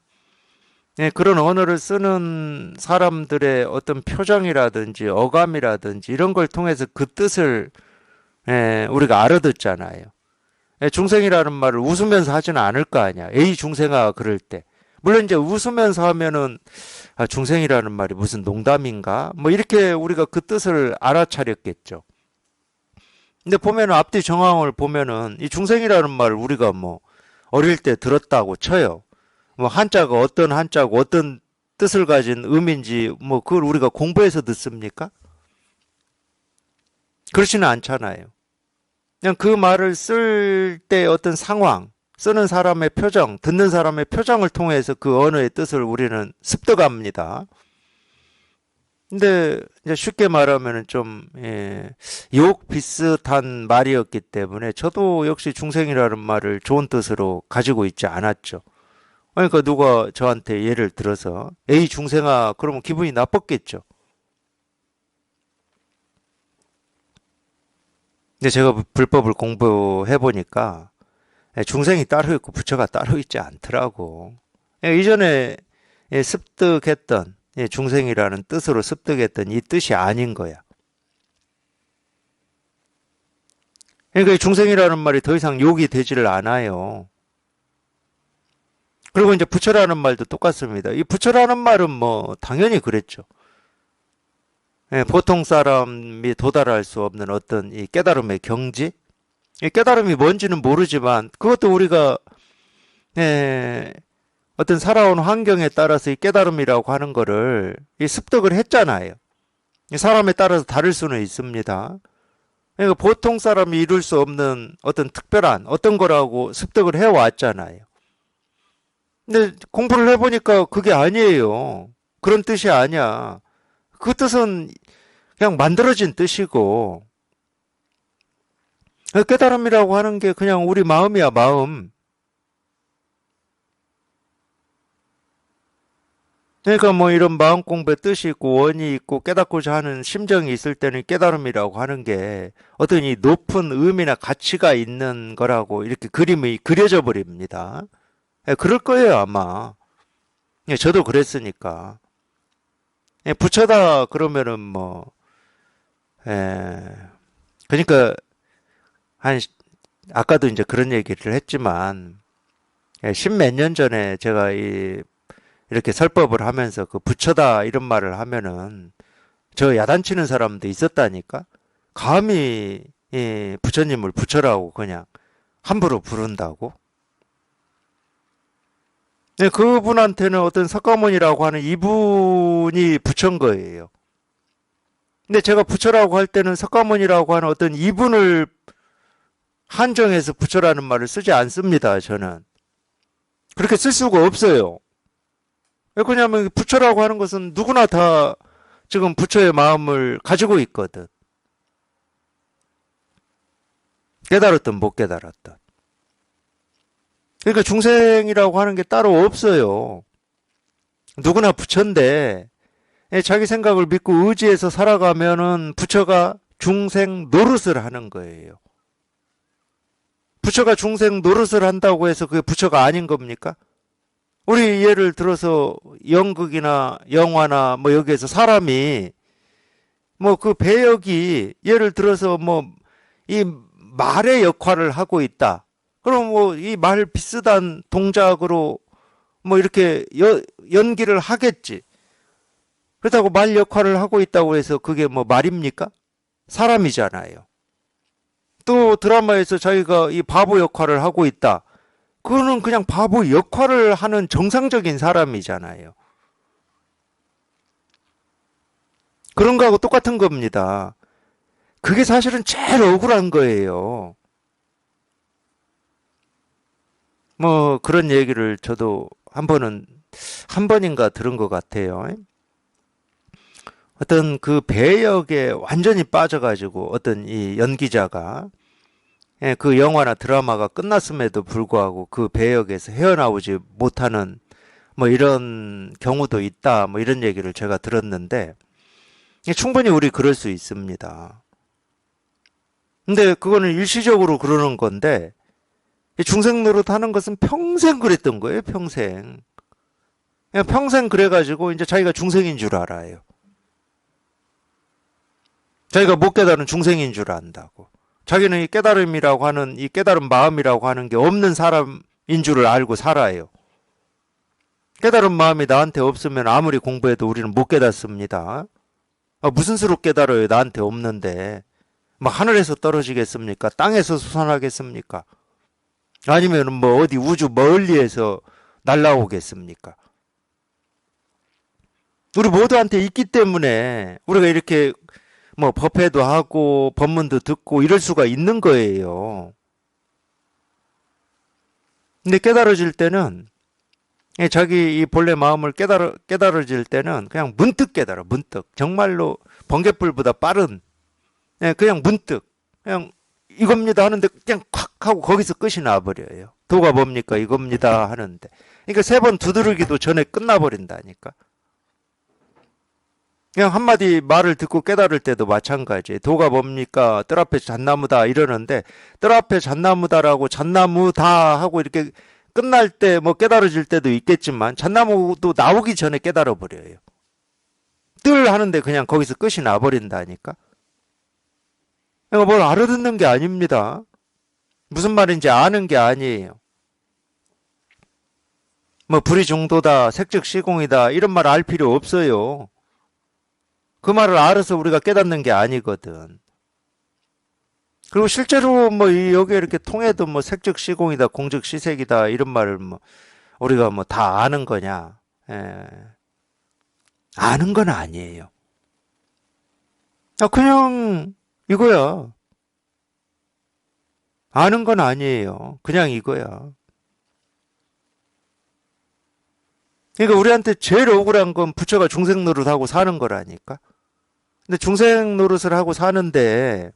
그런 언어를 쓰는 사람들의 어떤 표정이라든지 어감이라든지 이런 걸 통해서 그 뜻을 우리가 알아듣잖아요. 중생이라는 말을 웃으면서 하지는 않을 거 아니야. 에이 중생아 그럴 때. 물론 이제 웃으면서 하면은 아, 중생이라는 말이 무슨 농담인가? 뭐 이렇게 우리가 그 뜻을 알아차렸겠죠. 근데 보면은 앞뒤 정황을 보면은 이 중생이라는 말을 우리가 뭐 어릴 때 들었다고 쳐요. 뭐 한자가 어떤 한자고 어떤 뜻을 가진 의미인지 뭐 그걸 우리가 공부해서 듣습니까? 그렇지는 않잖아요. 그냥 그 말을 쓸 때 어떤 상황, 쓰는 사람의 표정, 듣는 사람의 표정을 통해서 그 언어의 뜻을 우리는 습득합니다. 근데 이제 쉽게 말하면 좀 욕 비슷한 말이었기 때문에 저도 역시 중생이라는 말을 좋은 뜻으로 가지고 있지 않았죠. 그러니까 누가 저한테 예를 들어서 에이 중생아 그러면 기분이 나빴겠죠. 근데 제가 불법을 공부해 보니까 중생이 따로 있고 부처가 따로 있지 않더라고. 이전에 습득했던 중생이라는 뜻으로 습득했던 이 뜻이 아닌 거야. 그러니까 이 중생이라는 말이 더 이상 욕이 되지를 않아요. 그리고 이제 부처라는 말도 똑같습니다. 이 부처라는 말은 뭐 당연히 그랬죠. 보통 사람이 도달할 수 없는 어떤 이 깨달음의 경지? 이 깨달음이 뭔지는 모르지만 그것도 우리가 어떤 살아온 환경에 따라서 이 깨달음이라고 하는 거를 이 습득을 했잖아요. 이 사람에 따라서 다를 수는 있습니다. 그러니까 보통 사람이 이룰 수 없는 어떤 특별한 어떤 거라고 습득을 해왔잖아요. 근데 공부를 해보니까 그게 아니에요. 그런 뜻이 아니야. 그 뜻은 그냥 만들어진 뜻이고, 깨달음이라고 하는 게 그냥 우리 마음이야, 마음. 그러니까 뭐 이런 마음 공부에 뜻이 있고 원이 있고 깨닫고자 하는 심정이 있을 때는 깨달음이라고 하는 게 어떤 이 높은 의미나 가치가 있는 거라고 이렇게 그림이 그려져 버립니다. 그럴 거예요, 아마. 저도 그랬으니까. 부처다 그러면은 뭐, 에, 그러니까 한 아까도 이제 그런 얘기를 했지만 십몇 년 전에 제가 이렇게 설법을 하면서 그 부처다 이런 말을 하면은 저 야단치는 사람도 있었다니까. 감히 부처님을 부처라고 그냥 함부로 부른다고. 그분한테는 어떤 석가모니라고 하는 이분이 부처인 거예요. 근데 제가 부처라고 할 때는 석가모니라고 하는 어떤 이분을 한정해서 부처라는 말을 쓰지 않습니다, 저는. 그렇게 쓸 수가 없어요. 왜 그러냐면 부처라고 하는 것은 누구나 다 지금 부처의 마음을 가지고 있거든. 깨달았든 못 깨달았든. 그러니까 중생이라고 하는 게 따로 없어요. 누구나 부처인데 자기 생각을 믿고 의지해서 살아가면은 부처가 중생 노릇을 하는 거예요. 부처가 중생 노릇을 한다고 해서 그게 부처가 아닌 겁니까? 우리 예를 들어서 연극이나 영화나 뭐 여기에서 사람이 뭐 그 배역이 예를 들어서 뭐 이 말의 역할을 하고 있다. 그럼 뭐 이 말 비슷한 동작으로 뭐 이렇게 연기를 하겠지. 그렇다고 말 역할을 하고 있다고 해서 그게 뭐 말입니까? 사람이잖아요. 또 드라마에서 자기가 이 바보 역할을 하고 있다. 그거는 그냥 바보 역할을 하는 정상적인 사람이잖아요. 그런 거하고 똑같은 겁니다. 그게 사실은 제일 억울한 거예요. 뭐 그런 얘기를 저도 한 번인가 들은 것 같아요. 어떤 그 배역에 완전히 빠져가지고 어떤 이 연기자가 그 영화나 드라마가 끝났음에도 불구하고 그 배역에서 헤어나오지 못하는 뭐 이런 경우도 있다. 뭐 이런 얘기를 제가 들었는데 충분히 우리 그럴 수 있습니다. 근데 그거는 일시적으로 그러는 건데 중생 노릇 하는 것은 평생 그랬던 거예요. 평생. 그냥 평생 그래가지고 이제 자기가 중생인 줄 알아요. 자기가 못 깨달은 중생인 줄 안다고. 자기는 이 깨달음이라고 하는 이 깨달은 마음이라고 하는 게 없는 사람인 줄을 알고 살아요. 깨달은 마음이 나한테 없으면 아무리 공부해도 우리는 못 깨닫습니다. 무슨 수로 깨달아요? 나한테 없는데. 막 하늘에서 떨어지겠습니까? 땅에서 솟아나겠습니까? 아니면 뭐 어디 우주 멀리에서 날라오겠습니까? 우리 모두한테 있기 때문에 우리가 이렇게 뭐 법회도 하고 법문도 듣고 이럴 수가 있는 거예요. 근데 깨달아질 때는 자기 이 본래 마음을 깨달아질 때는 그냥 문득 깨달아. 문득. 정말로 번갯불보다 빠른 그냥 문득 그냥 이겁니다 하는데 그냥 콱 하고 거기서 끝이 나버려요. 도가 뭡니까? 이겁니다 하는데. 그러니까 세 번 두드리기도 전에 끝나버린다니까. 그냥 한마디 말을 듣고 깨달을 때도 마찬가지. 도가 뭡니까? 뜰 앞에 잣나무다 이러는데 뜰 앞에 잣나무다라고 잣나무다 하고 이렇게 끝날 때 뭐 깨달아질 때도 있겠지만 잣나무도 나오기 전에 깨달아 버려요. 뜰 하는데 그냥 거기서 끝이 나버린다니까. 그러니까 뭘 알아듣는 게 아닙니다. 무슨 말인지 아는 게 아니에요. 뭐 불이 중도다, 색즉 시공이다 이런 말 알 필요 없어요. 그 말을 알아서 우리가 깨닫는 게 아니거든. 그리고 실제로 뭐 여기 이렇게 통해도 뭐 색즉 시공이다, 공즉 시색이다 이런 말을 뭐 우리가 뭐 다 아는 거냐? 아는 건 아니에요. 그냥 이거야. 아는 건 아니에요. 그냥 이거야. 그러니까 우리한테 제일 억울한 건 부처가 중생 노릇하고 사는 거라니까. 근데 중생 노릇을 하고 사는데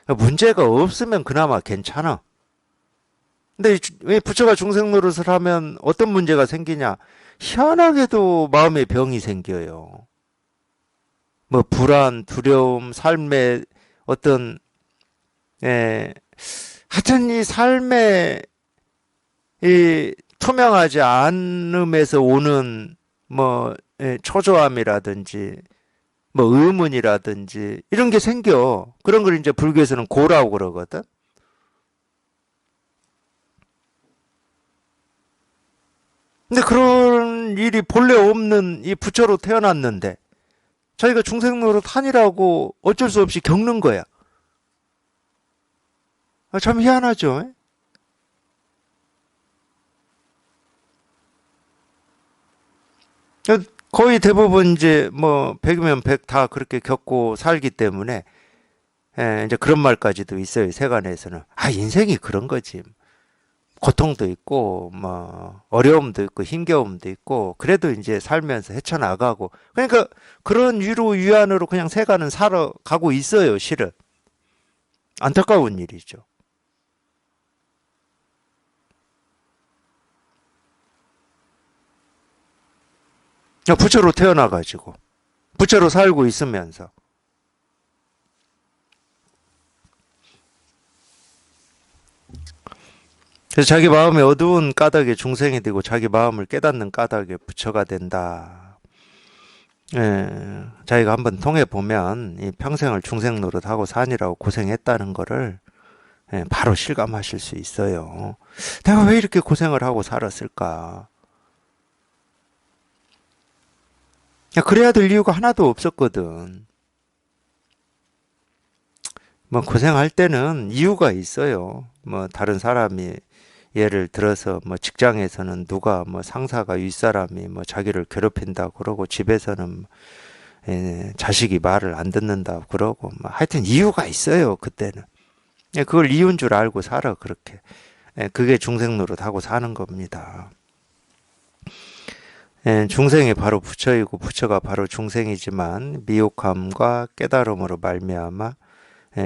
문제가 없으면 그나마 괜찮아. 근데 왜 부처가 중생 노릇을 하면 어떤 문제가 생기냐? 희한하게도 마음에 병이 생겨요. 뭐 불안, 두려움, 삶의 어떤 하여튼 이 삶의 이 투명하지 않음에서 오는 뭐 초조함이라든지 뭐 의문이라든지 이런 게 생겨. 그런 걸 이제 불교에서는 고라고 그러거든. 근데 그런 일이 본래 없는 이 부처로 태어났는데 자기가 중생 노릇 하니라고 어쩔 수 없이 겪는 거야. 참 희한하죠. 거의 대부분 이제 뭐 100이면 100 다 그렇게 겪고 살기 때문에 이제 그런 말까지도 있어요. 세간에서는. 인생이 그런 거지. 고통도 있고 뭐 어려움도 있고 힘겨움도 있고 그래도 이제 살면서 헤쳐나가고 그러니까 그런 위로 위안으로 그냥 세간은 살아가고 있어요. 실은. 안타까운 일이죠. 부처로 태어나가지고 부처로 살고 있으면서 그래서 자기 마음의 어두운 까닭에 중생이 되고 자기 마음을 깨닫는 까닭에 부처가 된다. 자기가 한번 통해 보면 이 평생을 중생 노릇하고 사니라고 고생했다는 거를 바로 실감하실 수 있어요. 내가 왜 이렇게 고생을 하고 살았을까? 그래야 될 이유가 하나도 없었거든. 뭐 고생할 때는 이유가 있어요. 뭐 다른 사람이 예를 들어서 뭐 직장에서는 누가 뭐 상사가 윗사람이 뭐 자기를 괴롭힌다 그러고 집에서는 자식이 말을 안 듣는다고 그러고 뭐 하여튼 이유가 있어요. 그때는. 그걸 이유인 줄 알고 살아 그렇게. 그게 중생 노릇하고 사는 겁니다. 중생이 바로 부처이고 부처가 바로 중생이지만 미혹함과 깨달음으로 말미암아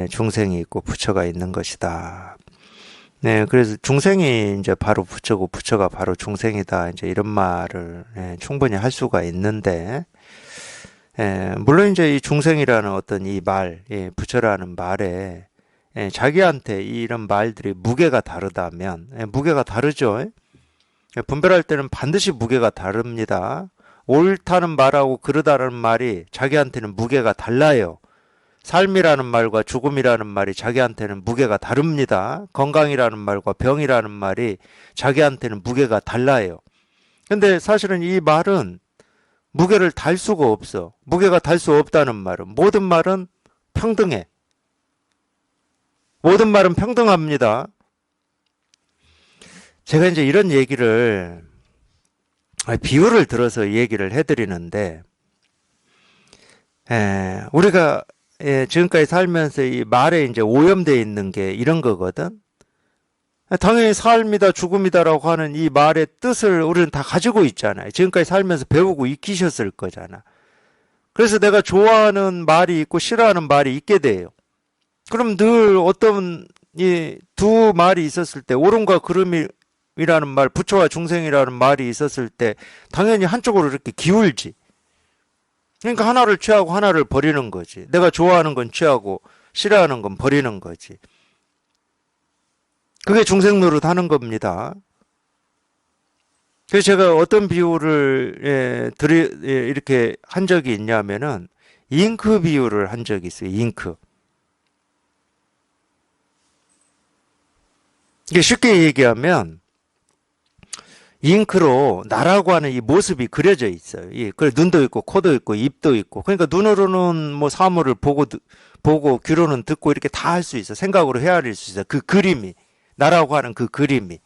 중생이 있고 부처가 있는 것이다. 네, 그래서 중생이 이제 바로 부처고 부처가 바로 중생이다. 이제 이런 말을 충분히 할 수가 있는데, 물론 이제 이 중생이라는 어떤 이 말, 부처라는 말에 자기한테 이런 말들이 무게가 다르다면, 무게가 다르죠. 분별할 때는 반드시 무게가 다릅니다. 옳다는 말하고 그르다는 말이 자기한테는 무게가 달라요. 삶이라는 말과 죽음이라는 말이 자기한테는 무게가 다릅니다. 건강이라는 말과 병이라는 말이 자기한테는 무게가 달라요. 근데 사실은 이 말은 무게를 달 수가 없어. 무게가 달 수 없다는 말은 모든 말은 평등해. 모든 말은 평등합니다. 제가 이제 이런 얘기를 비유를 들어서 얘기를 해드리는데 우리가 지금까지 살면서 이 말에 이제 오염되어 있는 게 이런 거거든. 당연히 삶이다 죽음이다라고 하는 이 말의 뜻을 우리는 다 가지고 있잖아요. 지금까지 살면서 배우고 익히셨을 거잖아. 그래서 내가 좋아하는 말이 있고 싫어하는 말이 있게 돼요. 그럼 늘 어떤 이 두 말이 있었을 때 옳음과 그름이라는 말, 부처와 중생이라는 말이 있었을 때 당연히 한쪽으로 이렇게 기울지. 그러니까 하나를 취하고 하나를 버리는 거지. 내가 좋아하는 건 취하고 싫어하는 건 버리는 거지. 그게 중생 노릇 하는 겁니다. 그래서 제가 어떤 비유를 이렇게 한 적이 있냐면은 잉크 비유를 한 적이 있어요. 잉크. 이게 쉽게 얘기하면 잉크로 나라고 하는 이 모습이 그려져 있어요. 그래 눈도 있고 코도 있고 입도 있고. 그러니까 눈으로는 뭐 사물을 보고 귀로는 듣고 이렇게 다 할 수 있어. 생각으로 헤아릴 수 있어. 그 그림이 나라고 하는 그 그림이.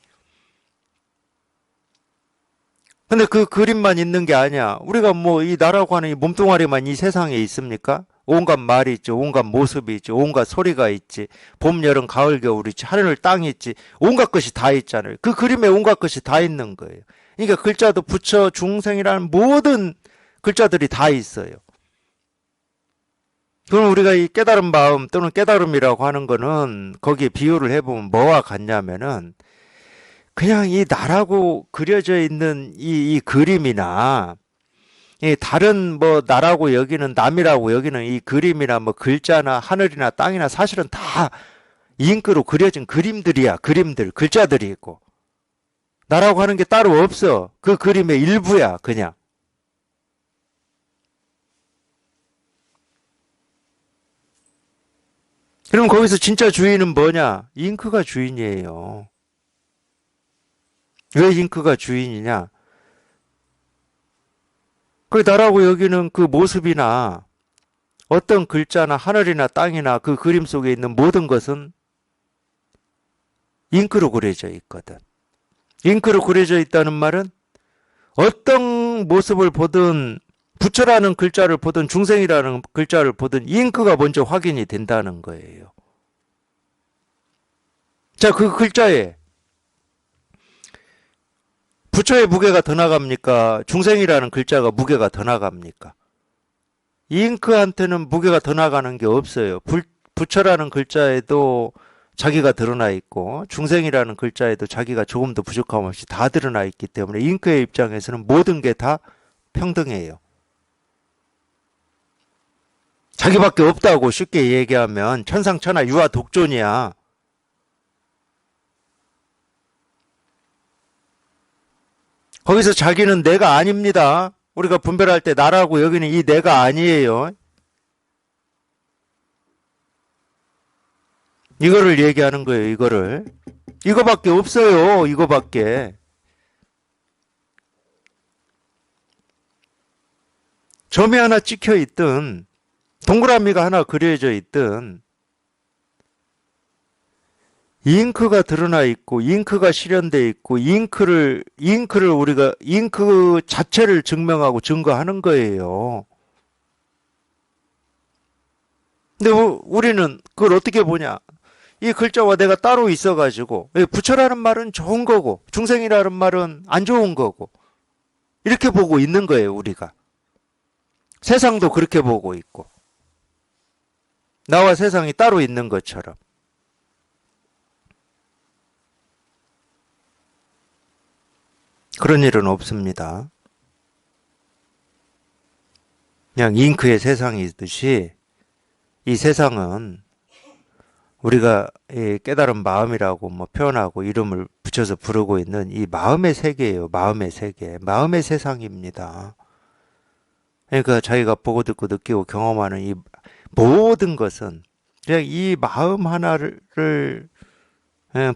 근데 그 그림만 있는 게 아니야. 우리가 뭐 이 나라고 하는 이 몸뚱아리만 이 세상에 있습니까? 온갖 말이 있지, 온갖 모습이 있지, 온갖 소리가 있지, 봄, 여름, 가을, 겨울 있지, 하늘, 땅이 있지, 온갖 것이 다 있잖아요. 그 그림에 온갖 것이 다 있는 거예요. 그러니까 글자도 부처, 중생이라는 모든 글자들이 다 있어요. 그럼 우리가 이 깨달은 마음 또는 깨달음이라고 하는 거는 거기에 비유를 해보면 뭐와 같냐면은 그냥 이 나라고 그려져 있는 이 그림이나 다른 뭐 나라고 여기는 남이라고 여기는 이 그림이나 뭐 글자나 하늘이나 땅이나 사실은 다 잉크로 그려진 그림들이야. 그림들, 글자들이 있고. 나라고 하는 게 따로 없어. 그 그림의 일부야, 그냥. 그럼 거기서 진짜 주인은 뭐냐? 잉크가 주인이에요. 왜 잉크가 주인이냐? 그 나라고 여기는 그 모습이나 어떤 글자나 하늘이나 땅이나 그 그림 속에 있는 모든 것은 잉크로 그려져 있거든. 잉크로 그려져 있다는 말은 어떤 모습을 보든 부처라는 글자를 보든 중생이라는 글자를 보든 잉크가 먼저 확인이 된다는 거예요. 자, 그 글자에 부처의 무게가 더 나갑니까? 중생이라는 글자가 무게가 더 나갑니까? 잉크한테는 무게가 더 나가는 게 없어요. 부처라는 글자에도 자기가 드러나 있고 중생이라는 글자에도 자기가 조금도 부족함 없이 다 드러나 있기 때문에 잉크의 입장에서는 모든 게 다 평등해요. 자기밖에 없다고 쉽게 얘기하면 천상천하 유아 독존이야. 거기서 자기는 내가 아닙니다. 우리가 분별할 때 나라고 여기는 이 내가 아니에요. 이거를 얘기하는 거예요. 이거를. 이거밖에 없어요. 이거밖에. 점이 하나 찍혀 있든 동그라미가 하나 그려져 있든 잉크가 드러나 있고 잉크가 실현되어 있고 잉크를 우리가 잉크 자체를 증명하고 증거하는 거예요. 근데 우리는 그걸 어떻게 보냐? 이 글자와 내가 따로 있어가지고 부처라는 말은 좋은 거고 중생이라는 말은 안 좋은 거고 이렇게 보고 있는 거예요, 우리가. 세상도 그렇게 보고 있고 나와 세상이 따로 있는 것처럼. 그런 일은 없습니다. 그냥 잉크의 세상이듯이 이 세상은 우리가 이 깨달은 마음이라고 뭐 표현하고 이름을 붙여서 부르고 있는 이 마음의 세계예요. 마음의 세계. 마음의 세상입니다. 그러니까 자기가 보고 듣고 느끼고 경험하는 이 모든 것은 그냥 이 마음 하나를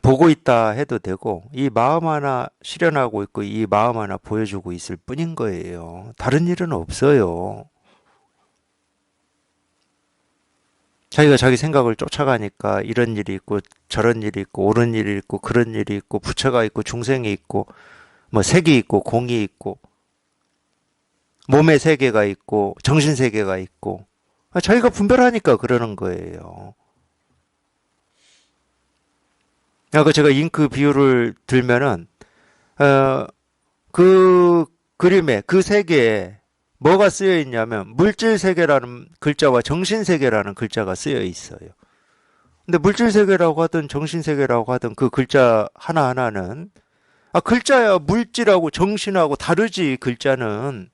보고 있다 해도 되고 이 마음 하나 실현하고 있고 이 마음 하나 보여주고 있을 뿐인 거예요. 다른 일은 없어요. 자기가 자기 생각을 쫓아가니까 이런 일이 있고 저런 일이 있고 옳은 일이 있고 그런 일이 있고 부처가 있고 중생이 있고 뭐 색이 있고 공이 있고 몸의 세계가 있고 정신 세계가 있고 자기가 분별하니까 그러는 거예요. 아까 제가 잉크 비유를 들면은 그 그림에 그 세계에 뭐가 쓰여 있냐면 물질 세계라는 글자와 정신 세계라는 글자가 쓰여 있어요. 근데 물질 세계라고 하든 정신 세계라고 하든 그 글자 하나하나는 글자야 물질하고 정신하고 다르지. 글자는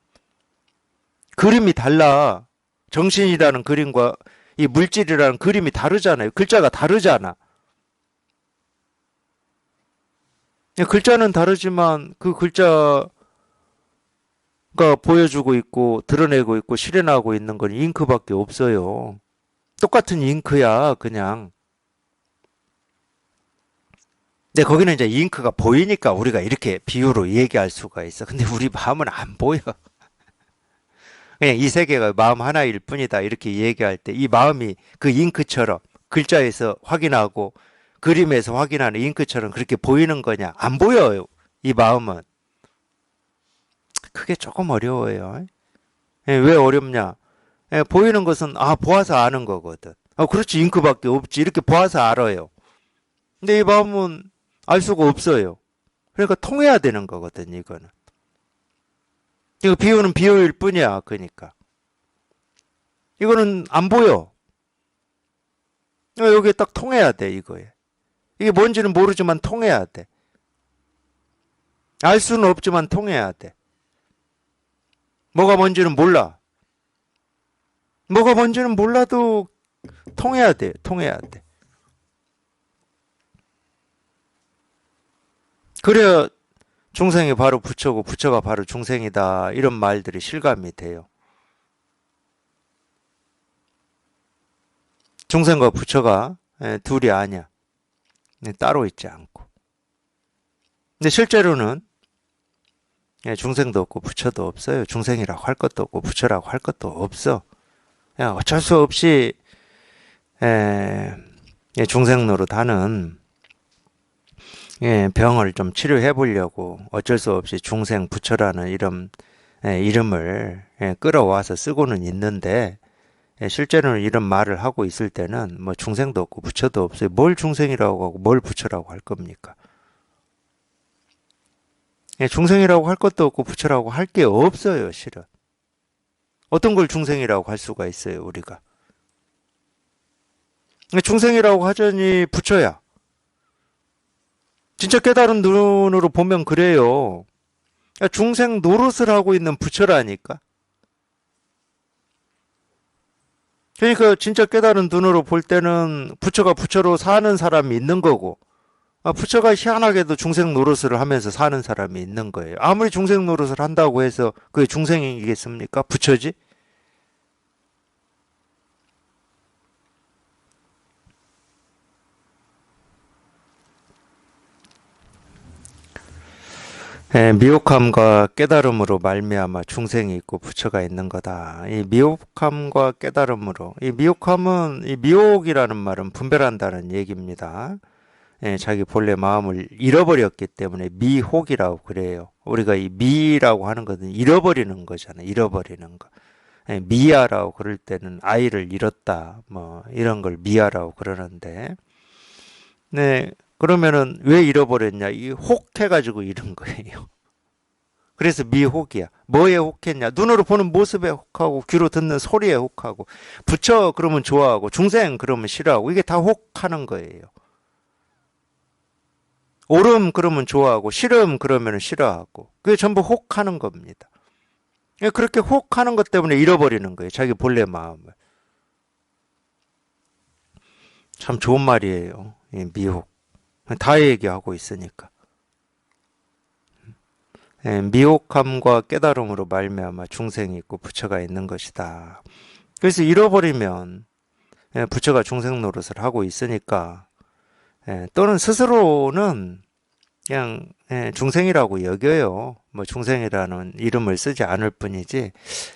그림이 달라. 정신이라는 그림과 이 물질이라는 그림이 다르잖아요. 글자가 다르잖아. 글자는 다르지만 그 글자가 보여주고 있고 드러내고 있고 실현하고 있는 건 잉크밖에 없어요. 똑같은 잉크야 그냥. 근데 거기는 이제 잉크가 보이니까 우리가 이렇게 비유로 얘기할 수가 있어. 근데 우리 마음은 안 보여. 그냥 이 세계가 마음 하나일 뿐이다 이렇게 얘기할 때 이 마음이 그 잉크처럼 글자에서 확인하고 그림에서 확인하는 잉크처럼 그렇게 보이는 거냐? 안 보여요. 이 마음은. 그게 조금 어려워요. 왜 어렵냐? 보이는 것은 보아서 아는 거거든. 그렇지. 잉크밖에 없지. 이렇게 보아서 알아요. 근데 이 마음은 알 수가 없어요. 그러니까 통해야 되는 거거든, 이거는. 이거 비유는 비유일 뿐이야, 그러니까. 이거는 안 보여. 여기에 딱 통해야 돼, 이거에. 이게 뭔지는 모르지만 통해야 돼. 알 수는 없지만 통해야 돼. 뭐가 뭔지는 몰라. 뭐가 뭔지는 몰라도 통해야 돼, 통해야 돼. 그래야 중생이 바로 부처고 부처가 바로 중생이다 이런 말들이 실감이 돼요. 중생과 부처가 둘이 아니야. 따로 있지 않고. 근데 실제로는 중생도 없고 부처도 없어요. 중생이라고 할 것도 없고 부처라고 할 것도 없어. 그냥 어쩔 수 없이 중생 노릇하는 병을 좀 치료해 보려고 어쩔 수 없이 중생 부처라는 이름을 끌어와서 쓰고는 있는데 실제로는 이런 말을 하고 있을 때는 뭐 중생도 없고 부처도 없어요. 뭘 중생이라고 하고 뭘 부처라고 할 겁니까? 중생이라고 할 것도 없고 부처라고 할 게 없어요, 실은. 어떤 걸 중생이라고 할 수가 있어요, 우리가. 중생이라고 하자니 부처야. 진짜 깨달은 눈으로 보면 그래요. 중생 노릇을 하고 있는 부처라니까. 그러니까 진짜 깨달은 눈으로 볼 때는 부처가 부처로 사는 사람이 있는 거고 부처가 희한하게도 중생 노릇을 하면서 사는 사람이 있는 거예요. 아무리 중생 노릇을 한다고 해서 그게 중생이겠습니까? 부처지? 미혹함과 깨달음으로 말미암아 중생이 있고 부처가 있는 거다. 이 미혹함과 깨달음으로 이 미혹함은 이 미혹이라는 말은 분별한다는 얘기입니다. 자기 본래 마음을 잃어버렸기 때문에 미혹이라고 그래요. 우리가 이 미라고 하는 것은 잃어버리는 거잖아요. 잃어버리는 거. 미아라고 그럴 때는 아이를 잃었다. 뭐 이런 걸 미아라고 그러는데 네, 그러면은 왜 잃어버렸냐? 이 혹해가지고 잃은 거예요. 그래서 미혹이야. 뭐에 혹했냐? 눈으로 보는 모습에 혹하고 귀로 듣는 소리에 혹하고 부처 그러면 좋아하고 중생 그러면 싫어하고 이게 다 혹하는 거예요. 옳음 그러면 좋아하고 싫음 그러면 싫어하고 그게 전부 혹하는 겁니다. 그렇게 혹하는 것 때문에 잃어버리는 거예요. 자기 본래 마음을. 참 좋은 말이에요. 이 미혹. 다 얘기하고 있으니까. 미혹함과 깨달음으로 말미암아 중생이 있고 부처가 있는 것이다. 그래서 잃어버리면 부처가 중생 노릇을 하고 있으니까 또는 스스로는 그냥 중생이라고 여겨요. 뭐 중생이라는 이름을 쓰지 않을 뿐이지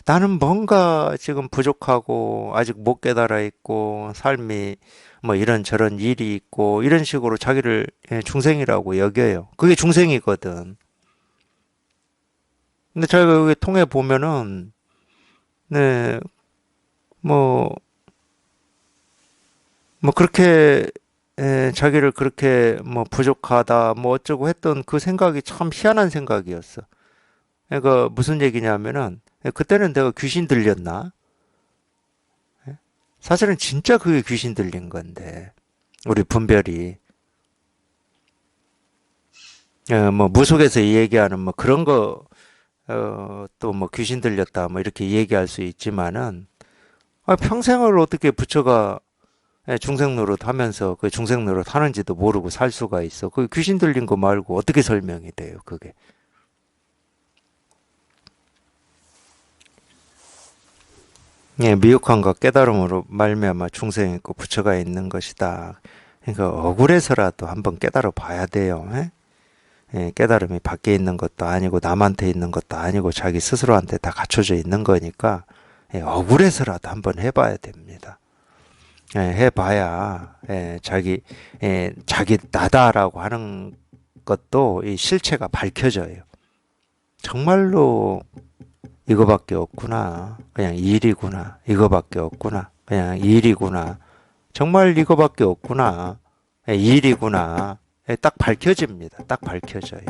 나는 뭔가 지금 부족하고 아직 못 깨달아 있고 삶이 뭐 이런저런 일이 있고 이런 식으로 자기를 중생이라고 여겨요. 그게 중생이거든. 근데 저희가 여기 통해 보면은 네, 뭐, 뭐 그렇게 자기를 그렇게 뭐 부족하다 뭐 어쩌고 했던 그 생각이 참 희한한 생각이었어. 그러니까 무슨 얘기냐면은 그때는 내가 귀신 들렸나? 사실은 진짜 그게 귀신 들린 건데 우리 분별이 뭐 무속에서 얘기하는 뭐 그런 거 또 뭐 귀신 들렸다 뭐 이렇게 얘기할 수 있지만은 평생을 어떻게 부처가 중생 노릇 하면서 그 중생 노릇 하는지도 모르고 살 수가 있어. 그 귀신 들린 거 말고 어떻게 설명이 돼요, 그게. 미혹함과 깨달음으로 말미암아 중생이 있고 부처가 있는 것이다. 그러니까 억울해서라도 한번 깨달아 봐야 돼요. 깨달음이 밖에 있는 것도 아니고 남한테 있는 것도 아니고 자기 스스로한테 다 갖춰져 있는 거니까 억울해서라도 한번 해봐야 됩니다. 해봐야 자기 나다라고 하는 것도 이 실체가 밝혀져요. 정말로 이거밖에 없구나. 그냥 일이구나. 이거밖에 없구나. 그냥 일이구나. 정말 이거밖에 없구나. 일이구나. 딱 밝혀집니다. 딱 밝혀져요.